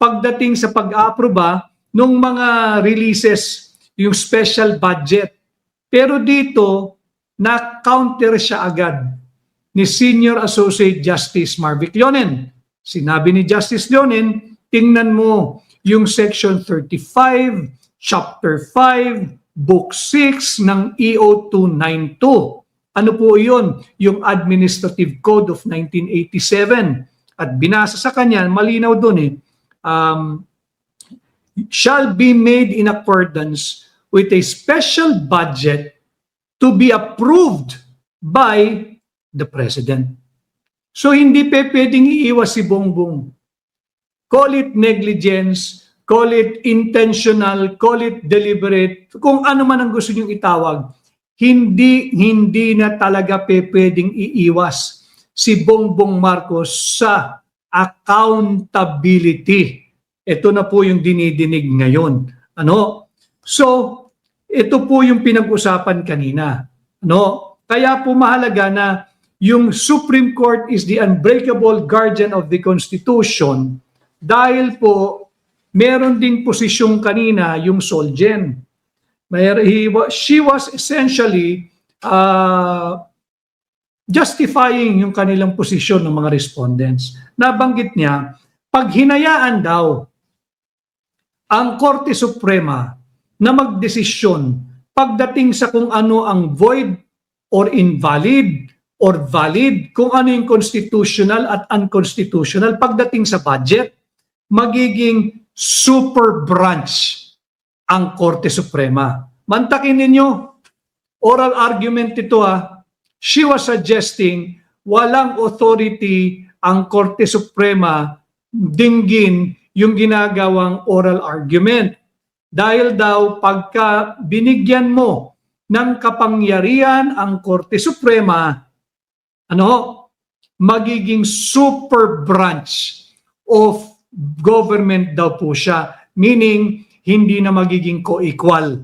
pagdating sa pag-aaproba ng mga releases, yung special budget. Pero dito, na-counter siya agad ni Senior Associate Justice Marvic Leonen. Sinabi ni Justice Leonen, tingnan mo yung Section 35, Chapter 5, Book 6 ng EO 292. Ano po yun? Yung Administrative Code of 1987. At binasa sa kanya, malinaw doon shall be made in accordance with a special budget to be approved by the President. So hindi pwedeng iiwas si Bongbong. Call it negligence, call it intentional, call it deliberate, kung ano man ang gusto niyong itawag. Hindi na talaga pwedeng iiwas si Bongbong Marcos sa accountability. Ito na po yung dinidinig ngayon. So, ito po yung pinag-usapan kanina. Kaya po mahalaga na yung Supreme Court is the unbreakable guardian of the Constitution dahil po meron ding posisyong kanina yung Solgen. She was essentially justifying yung kanilang posisyon ng mga respondents. Nabanggit niya, pag hinayaan daw ang Korte Suprema na magdesisyon pagdating sa kung ano ang void or invalid or valid, kung ano yung constitutional at unconstitutional pagdating sa budget, magiging super branch ang Korte Suprema. Mantakin ninyo, oral argument ito She was suggesting walang authority ang Korte Suprema dinggin yung ginagawang oral argument. Dahil daw pagka binigyan mo ng kapangyarihan ang Korte Suprema, magiging super branch of government daw po siya. Meaning, hindi na magiging co-equal.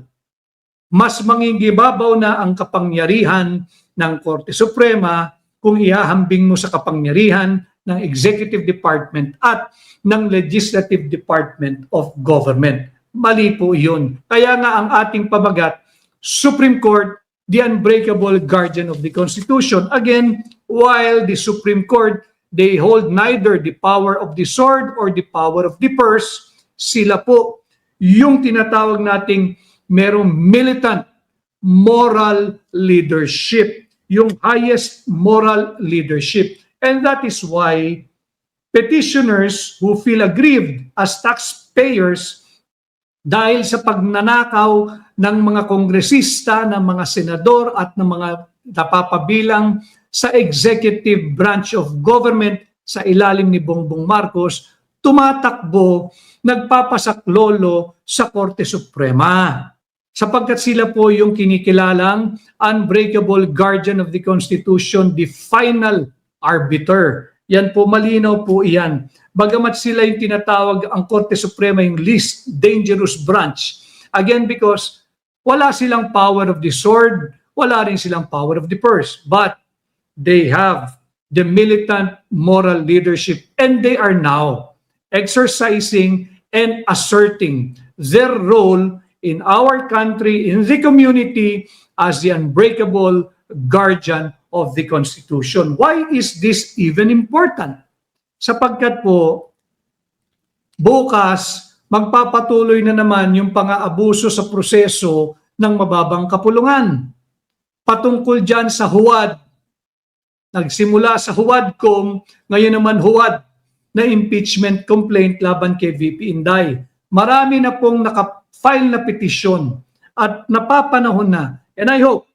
Mas mangingibabaw na ang kapangyarihan ng Korte Suprema kung ihahambing mo sa kapangyarihan ng Executive Department at ng Legislative Department of Government. Mali po yun. Kaya nga ang ating pamagat, Supreme Court, the unbreakable guardian of the Constitution. Again, while the Supreme Court, they hold neither the power of the sword or the power of the purse, sila po yung tinatawag nating merong militant moral leadership, yung highest moral leadership. And that is why petitioners who feel aggrieved as taxpayers dahil sa pagnanakaw ng mga kongresista, ng mga senador at ng mga napapabilang sa executive branch of government sa ilalim ni Bongbong Marcos, tumatakbo, nagpapasaklolo sa Korte Suprema. Sapagkat sila po yung kinikilalang unbreakable guardian of the Constitution, the final arbiter. Yan po, malinaw po iyan. Bagamat sila yung tinatawag ang Korte Suprema yung least dangerous branch. Again, because wala silang power of the sword, wala rin silang power of the purse. But they have the militant moral leadership and they are now exercising and asserting their role in our country, in the community, as the unbreakable guardian of the Constitution. Why is this even important? sapagkat po bukas magpapatuloy na naman yung pang-aabuso sa proseso ng mababang kapulungan. Patungkol dyan sa huwad, nagsimula sa huwadcom, ngayon naman huwad na impeachment complaint laban kay VP Inday. Marami na pong naka-file na petisyon at napapanahon na. And I hope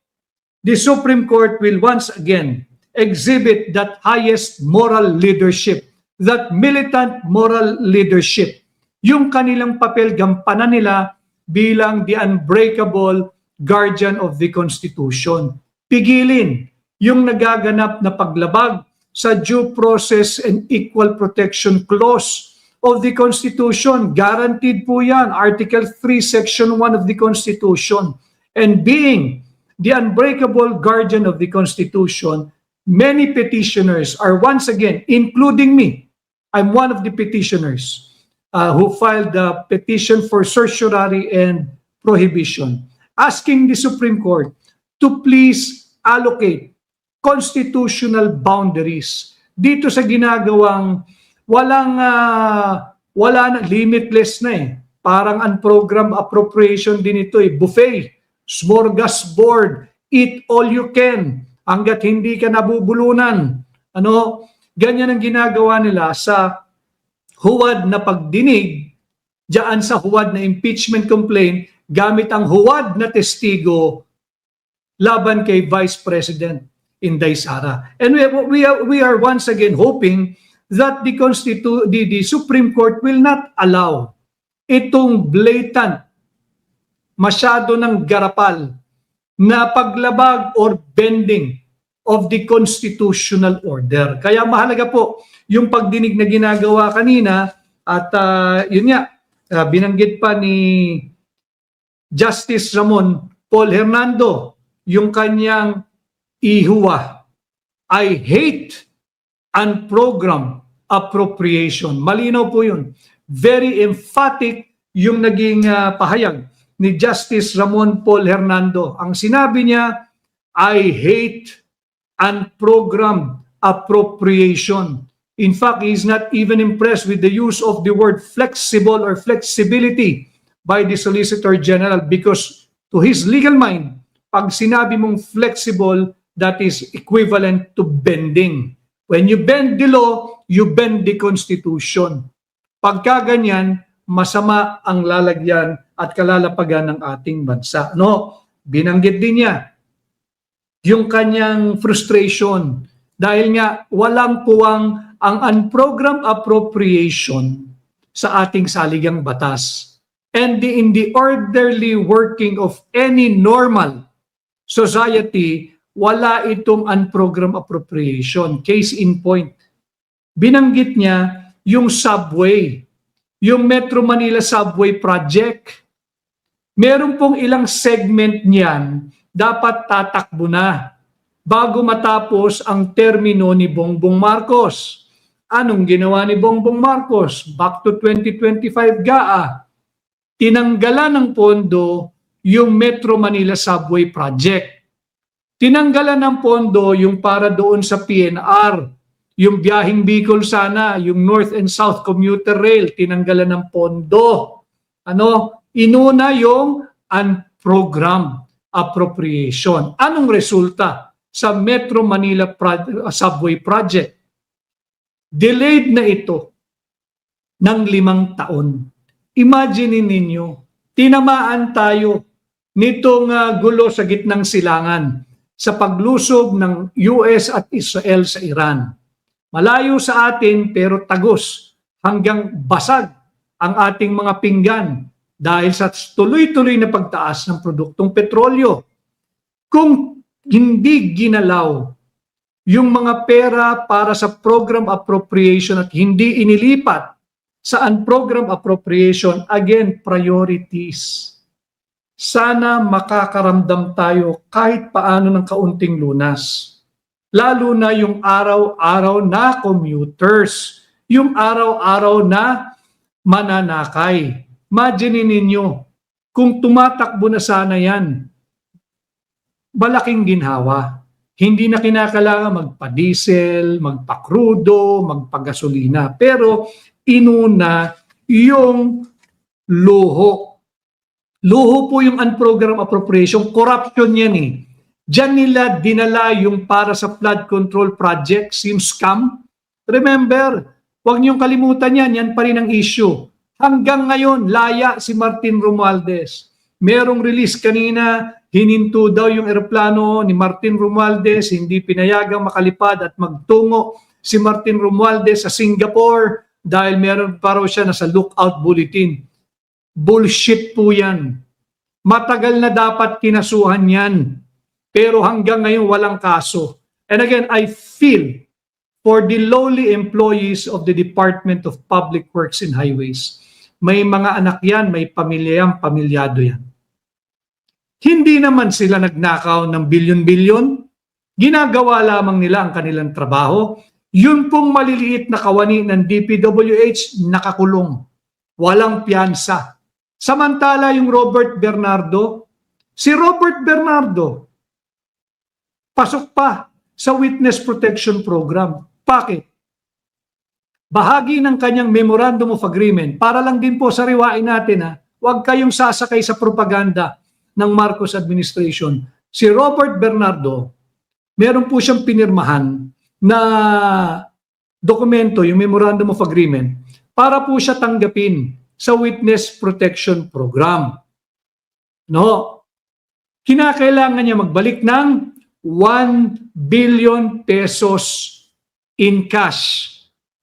the Supreme Court will once again exhibit that highest moral leadership, that militant moral leadership. Yung kanilang papel, gampanan nila bilang the unbreakable guardian of the Constitution. Pigilin yung nagaganap na paglabag sa due process and equal protection clause of the Constitution. Guaranteed po yan, Article 3, Section 1 of the Constitution. And being the unbreakable guardian of the Constitution, many petitioners are once again, including me, I'm one of the petitioners who filed the petition for certiorari and prohibition, asking the Supreme Court to please allocate constitutional boundaries dito sa ginagawang wala na, limitless na eh. Parang unprogrammed appropriation din ito eh. Buffet, smorgasbord, eat all you can, hanggat hindi ka nabubulunan. Ganyan ang ginagawa nila sa huwad na pagdinig, diyan sa huwad na impeachment complaint, gamit ang huwad na testigo laban kay Vice President Inday Sara. And we are once again hoping that the Supreme Court will not allow itong blatant, masyado ng garapal na paglabag or bending of the constitutional order. Kaya mahalaga po yung pagdinig na ginagawa kanina at yun nga, binanggit pa ni Justice Ramon Paul Hernando yung kanyang ihuwa. I hate unprogrammed appropriation. Malinaw po yun. Very emphatic yung naging pahayag ni Justice Ramon Paul Hernando. Ang sinabi niya, I hate unprogrammed appropriation. In fact, he is not even impressed with the use of the word flexible or flexibility by the Solicitor General because to his legal mind, pag sinabi mong flexible, that is equivalent to bending. When you bend the law, you bend the Constitution. Pagka ganyan, masama ang lalagyan at kalalapagan ng ating bansa. Binanggit din niya yung kanyang frustration dahil nga walang puwang ang unprogrammed appropriation sa ating saligang batas. And in the orderly working of any normal society, wala itong unprogrammed appropriation. Case in point, binanggit niya yung subway, yung Metro Manila Subway Project. Meron pong ilang segment niyan dapat tatakbo na bago matapos ang termino ni Bongbong Marcos. Anong ginawa ni Bongbong Marcos? Back to 2025 GAA. Tinanggalan ng pondo yung Metro Manila Subway Project. Tinanggalan ng pondo yung para doon sa PNR, yung biyaheng Bicol sana, yung North and South Commuter Rail, tinanggalan ng pondo. Inuna yung unprogrammed appropriation. Anong resulta sa Metro Manila Subway Project? Delayed na ito ng 5 taon. Imagine ninyo, tinamaan tayo nitong gulo sa gitnang silangan sa paglusob ng US at Israel sa Iran. Malayo sa atin pero tagos hanggang basag ang ating mga pinggan dahil sa tuloy-tuloy na pagtaas ng produktong petrolyo. Kung hindi ginalaw yung mga pera para sa program appropriation at hindi inilipat sa unprogrammed appropriation, again, priorities. Sana makakaramdam tayo kahit paano ng kaunting lunas. Lalo na yung araw-araw na commuters, yung araw-araw na mananakay. Imagine ninyo, kung tumatakbo na sana yan, malaking ginhawa. Hindi na kinakailangan magpa-diesel, magpa-crudo, magpa-gasolina. Pero inuna yung luho. Luho po yung unprogrammed appropriation. Corruption yan eh. Diyan nila dinala yung para sa flood control project, SIM scam. Remember, huwag niyong kalimutan yan. Yan pa rin ang issue. Hanggang ngayon, laya si Martin Romualdez. Merong release kanina, hininto daw yung eroplano ni Martin Romualdez, hindi pinayagang makalipad at magtungo si Martin Romualdez sa Singapore dahil meron pa raw siya nasa lookout bulletin. Bullshit po yan. Matagal na dapat kinasuhan yan. Pero hanggang ngayon walang kaso. And again, I feel for the lowly employees of the Department of Public Works and Highways. May mga anak yan, may pamilya yan, pamilyado yan. Hindi naman sila nagnakaw ng bilyon-bilyon. Ginagawa lamang nila ang kanilang trabaho. Yun pong maliliit na kawani ng DPWH, nakakulong. Walang piyansa. Samantala yung Robert Bernardo, si Robert Bernardo, pasok pa sa Witness Protection Program. Bakit? Bahagi ng kanyang Memorandum of Agreement, para lang din po sa riwain natin, huwag kayong sasakay sa propaganda ng Marcos administration. Si Robert Bernardo, meron po siyang pinirmahan na dokumento, yung Memorandum of Agreement, para po siya tanggapin sa Witness Protection Program. No? Kinakailangan niya magbalik ng 1 billion pesos in cash.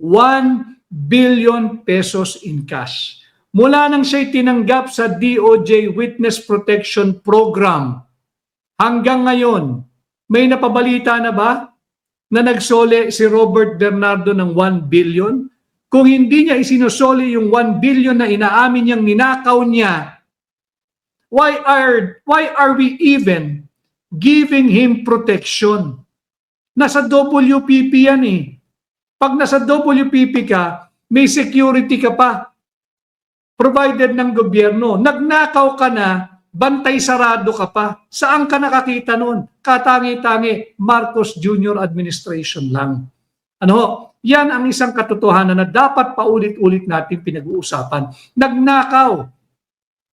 1 billion pesos in cash. Mula nang siya'y tinanggap sa DOJ Witness Protection Program, hanggang ngayon, may napabalita na ba na nagsole si Robert Bernardo ng 1 billion? Kung hindi niya isinusoli yung 1 billion na inaamin niyang ninakaw niya, why are we even giving him protection? Nasa WPP yan eh. Pag nasa WPP ka, may security ka pa. Provided ng gobyerno. Nagnakaw ka na, bantay sarado ka pa. Saan ka nakakita nun? Katangi-tangi, Marcos Jr. administration lang. Ano? Yan ang isang katotohanan na dapat paulit-ulit natin pinag-uusapan. Nagnakaw,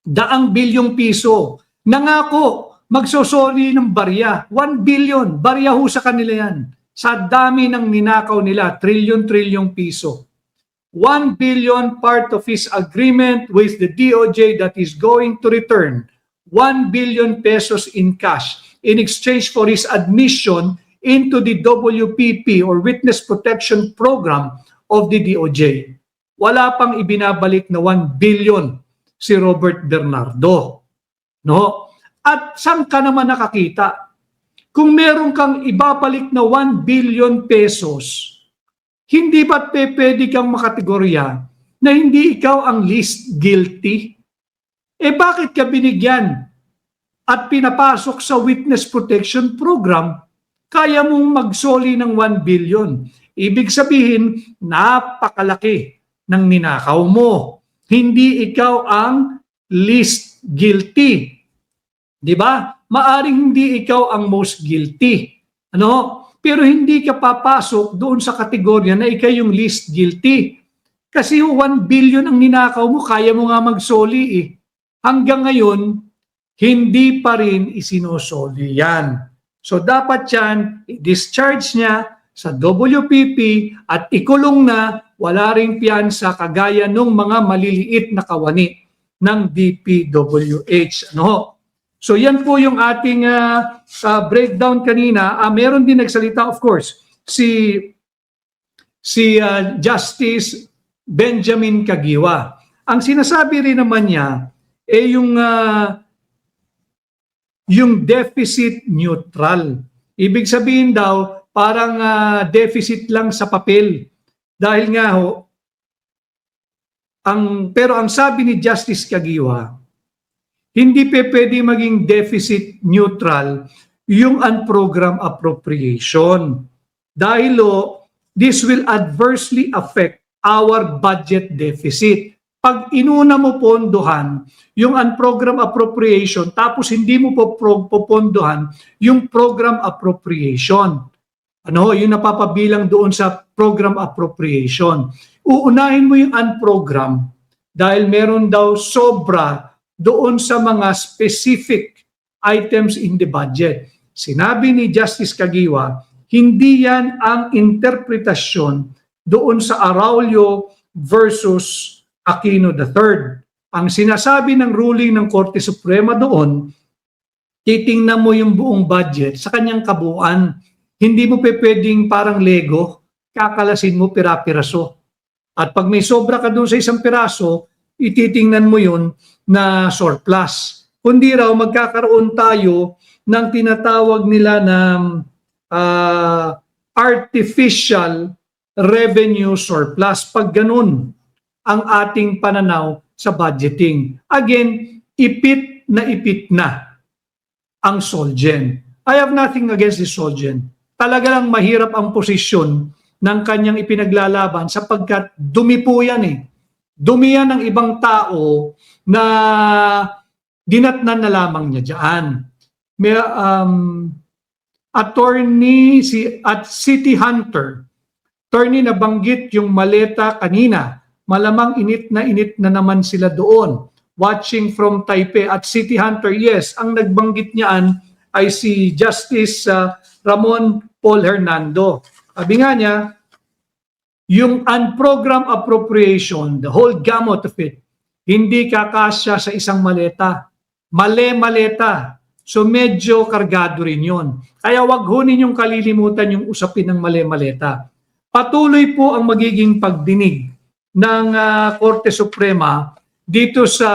100 bilyong piso. Nangako, magsosoli ng barya. 1 billion, barya ho sa kanila yan. Sa dami ng ninakaw nila, trilyon-trilyong piso. 1 billion part of his agreement with the DOJ that is going to return 1 billion pesos in cash in exchange for his admission into the WPP or Witness Protection Program of the DOJ. Wala pang ibinabalik na 1 billion si Robert Bernardo. No? At saan ka naman nakakita? Kung meron kang ibabalik na 1 billion pesos, hindi ba't pwede kang makategorya na hindi ikaw ang least guilty? Eh bakit ka binigyan at pinapasok sa Witness Protection Program, kaya mong magsoli ng 1 billion? Ibig sabihin, napakalaki ng ninakaw mo. Hindi ikaw ang least guilty. Di ba? Maaring hindi ikaw ang most guilty. Ano? Pero hindi ka papasok doon sa kategorya na ikaw yung least guilty. Kasi 1 billion ang ninakaw mo, kaya mo nga magsoli eh. Hanggang ngayon, hindi pa rin isinosoli yan. So dapat yan, i-discharge niya sa WPP at ikulong na, wala ring piyansa kagaya ng mga maliliit na kawani ng DPWH. Ano? So yan po yung ating breakdown kanina. Meron din nagsalita, of course, si Justice Benjamin Caguioa. Ang sinasabi rin naman niya yung deficit neutral. Ibig sabihin daw parang deficit lang sa papel. Dahil nga ho, pero ang sabi ni Justice Caguioa, hindi pwede maging deficit neutral yung unprogrammed appropriation. Dahil this will adversely affect our budget deficit. Pag inuna mo pondohan yung unprogram appropriation tapos hindi mo po popondohan yung program appropriation. Ano, yung napapabilang doon sa program appropriation. Uunahin mo yung unprogram dahil meron daw sobra doon sa mga specific items in the budget. Sinabi ni Justice Kagiwa, hindi yan ang interpretasyon doon sa Araulio versus Aquino III. Ang sinasabi ng ruling ng Korte Suprema doon, titingnan mo yung buong budget sa kanyang kabuuan. Hindi mo pwedeng parang Lego, kakalasin mo pira-piraso. At pag may sobra ka doon sa isang piraso, ititingnan mo yun na surplus. Kundi raw magkakaroon tayo ng tinatawag nila na artificial revenue surplus. Pag ganun ang ating pananaw sa budgeting. Again, ipit na ang Solgen. I have nothing against the Solgen. Talaga lang mahirap ang posisyon ng kanyang ipinaglalaban sapagkat dumi po yan eh. Dumi yan ng ibang tao na dinatnan na lamang niya dyan. May attorney at City Hunter, attorney na banggit yung maleta kanina, malamang init na naman sila doon. Watching from Taipei at City Hunter, yes, ang nagbanggit niyan ay si Justice Ramon Paul Hernando. Sabi nga niya, yung unprogrammed appropriation, the whole gamut of it, hindi kakasya sa isang maleta. Male-maleta. So medyo kargado rin yun. Kaya wag ho ninyong kalilimutan yung usapin ng male-maleta. Patuloy po ang magiging pagdinig ng Korte Suprema dito sa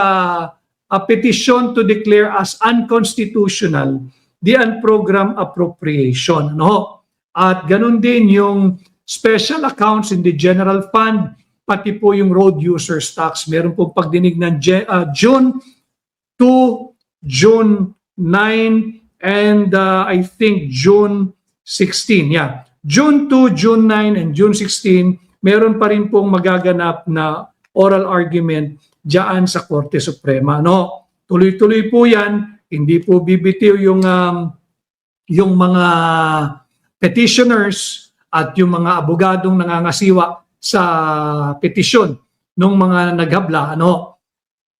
petition to declare as unconstitutional the unprogrammed appropriation. No? At ganun din yung special accounts in the general fund, pati po yung road users tax. Meron pong pagdinig ng June 2, June 9, and I think June 16. Yeah. June 2, June 9, and June 16, meron pa rin pong magaganap na oral argument diyan sa Korte Suprema. No? Tuloy-tuloy po yan. Hindi po bibitiw yung mga petitioners at yung mga abogadong nangangasiwa sa petisyon ng mga naghabla. Ano?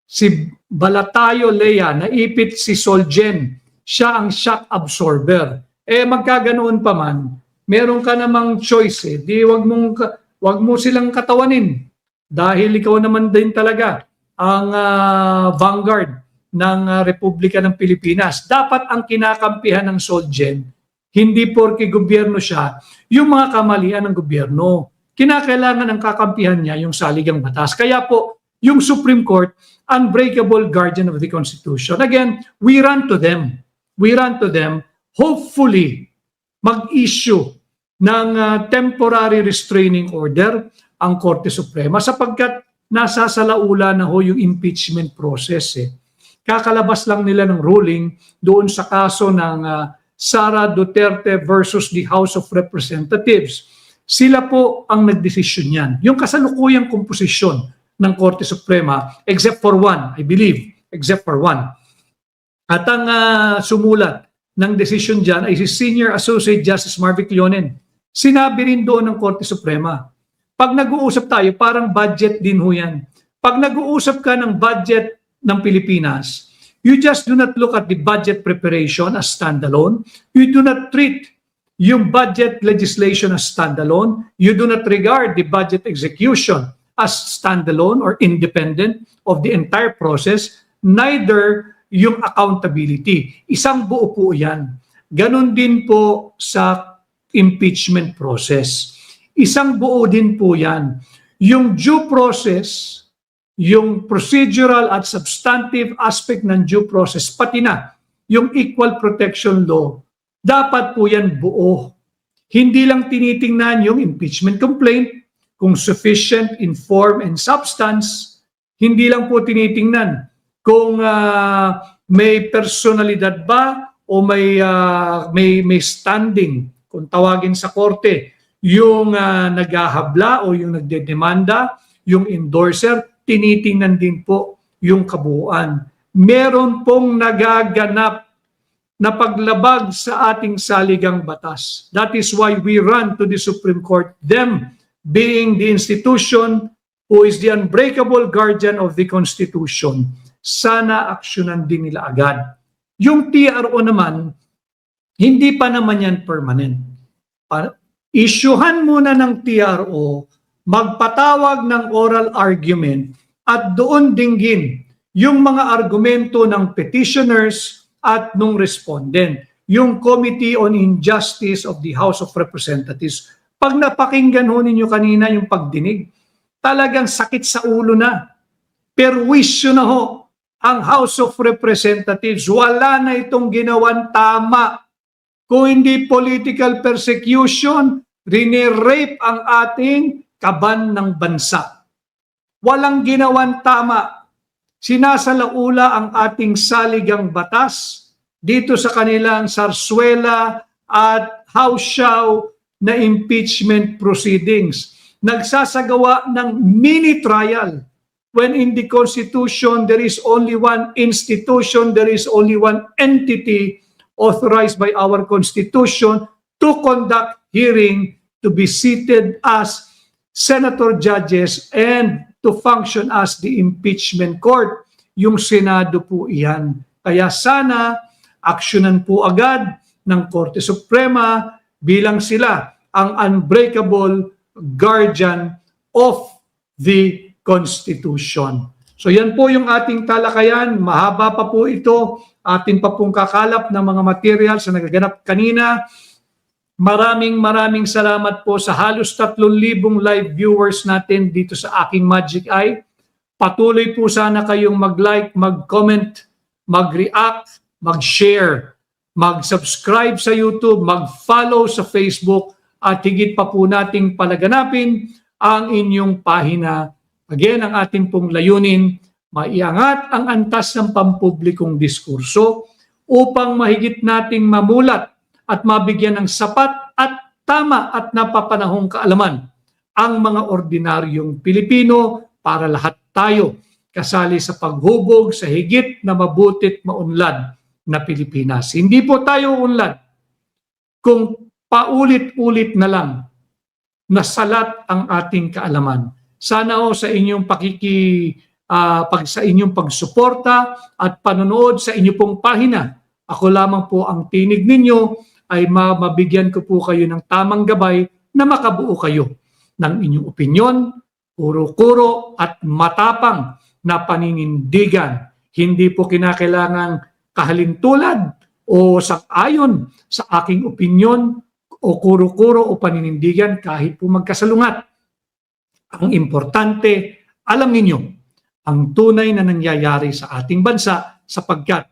Si Balatayo Lea, naipit si Solgen, siya ang shock absorber. Magkaganoon pa man, meron ka namang choice. Di wag mo silang katawanin dahil ikaw naman din talaga ang vanguard ng Republika ng Pilipinas. Dapat ang kinakampihan ng Solgen, hindi porke gobyerno siya, yung mga kamalian ng gobyerno. Kinakailangan ang kakampihan niya yung saligang batas. Kaya po, yung Supreme Court, unbreakable guardian of the Constitution. Again, we run to them. We run to them. Hopefully, mag-issue ng temporary restraining order ang Korte Suprema sapagkat nasasalaula na ho yung impeachment process. Kakalabas lang nila ng ruling doon sa kaso ng Sara Duterte versus the House of Representatives. Sila po ang nagdesisyon yan. Yung kasalukuyang komposisyon ng Korte Suprema, except for one, I believe, except for one. At ang sumulat ng desisyon dyan ay si Senior Associate Justice Marvic Leonen. Sinabi rin doon ng Korte Suprema, pag nag-uusap tayo, parang budget din ho yan. Pag nag-uusap ka ng budget ng Pilipinas, you just do not look at the budget preparation as standalone. You do not treat yung budget legislation as standalone. You do not regard the budget execution as standalone or independent of the entire process. Neither yung accountability. Isang buo po yan. Ganon din po sa impeachment process. Isang buo din po yan. Yung due process, yung procedural at substantive aspect ng due process, pati na yung equal protection law, dapat po yan buo. Hindi lang tinitingnan yung impeachment complaint, kung sufficient in form and substance, hindi lang po tinitingnan kung may personalidad ba o may standing, kung tawagin sa korte, yung naghahabla o yung nagdedemanda, yung endorser, tinitingnan din po yung kabuuan. Meron pong nagaganap na paglabag sa ating saligang batas. That is why we run to the Supreme Court, them being the institution who is the unbreakable guardian of the Constitution. Sana aksyonan din nila agad. Yung TRO naman, hindi pa naman yan permanent. Isyuhan muna ng TRO, magpatawag ng oral argument at doon dinggin yung mga argumento ng petitioners at nung respondent, yung Committee on Injustice of the House of Representatives. Pag napakinggan ho ninyo kanina yung pagdinig, talagang sakit sa ulo na. Perwisyo na ho ang House of Representatives. Wala na itong ginawan tama. Kung hindi political persecution, rinirape ang ating kaban ng bansa. Walang ginawan tama. Sinasalaula ang ating saligang batas dito sa kanilang sarsuela at house show na impeachment proceedings. Nagsasagawa ng mini trial when in the Constitution there is only one institution, there is only one entity authorized by our Constitution to conduct hearing, to be seated as senator judges and to function as the impeachment court. Yung Senado po iyan. Kaya sana aksyonan po agad ng Korte Suprema bilang sila ang unbreakable guardian of the Constitution. So yan po yung ating talakayan. Mahaba pa po ito. Atin pa pong kakalap ng mga materials na nagaganap kanina. Maraming salamat po sa halos 3,000 live viewers natin dito sa aking Magic Eye. Patuloy po sana kayong mag-like, mag-comment, mag-react, mag-share, mag-subscribe sa YouTube, mag-follow sa Facebook at higit pa po nating palaganapin ang inyong pahina. Again, ang ating pong layunin, maiangat ang antas ng pampublikong diskurso upang mahigit nating mamulat at mabigyan ng sapat at tama at napapanahong kaalaman ang mga ordinaryong Pilipino para lahat tayo kasali sa paghubog sa higit na mabutit maunlad na Pilipinas. Hindi po tayo unlad kung paulit-ulit na lang nasalat ang ating kaalaman. Sana o sa inyong sa inyong pagsuporta at panonood sa inyong pong pahina. Ako lamang po ang tinig ninyo ay mabigyan ko po kayo ng tamang gabay na makabuo kayo ng inyong opinyon, kuro-kuro at matapang na paninindigan. Hindi po kinakailangan kahalintulad o sang-ayon sa aking opinyon o kuro-kuro o paninindigan kahit po magkasalungat. Ang importante, alam ninyo, ang tunay na nangyayari sa ating bansa sapagkat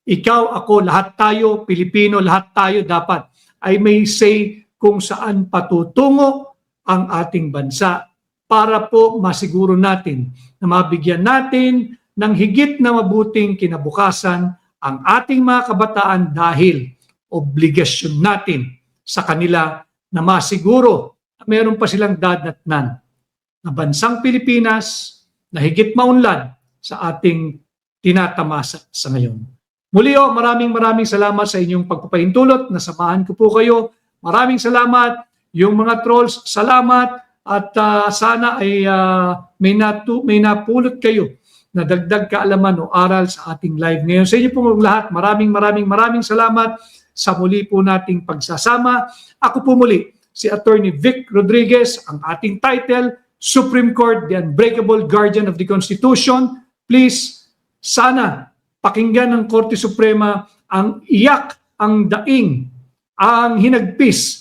ikaw, ako, lahat tayo, Pilipino, lahat tayo dapat ay may say kung saan patutungo ang ating bansa para po masiguro natin na mabigyan natin ng higit na mabuting kinabukasan ang ating mga kabataan dahil obligasyon natin sa kanila na masiguro na meron pa silang dadatnan na bansang Pilipinas na higit maunlad sa ating tinatamasa sa ngayon. Muli maraming salamat sa inyong pagpapahintulot. Nasamahan ko po kayo. Maraming salamat. Yung mga trolls, salamat. At sana ay may napulot kayo na dagdag kaalaman o aral sa ating live ngayon. Sa inyo po lahat, maraming salamat sa muli po nating pagsasama. Ako po muli, si Attorney Vic Rodriguez, ang ating title, Supreme Court, the Unbreakable Guardian of the Constitution. Please, sana pakinggan ng Korte Suprema ang iyak, ang daing, ang hinagpis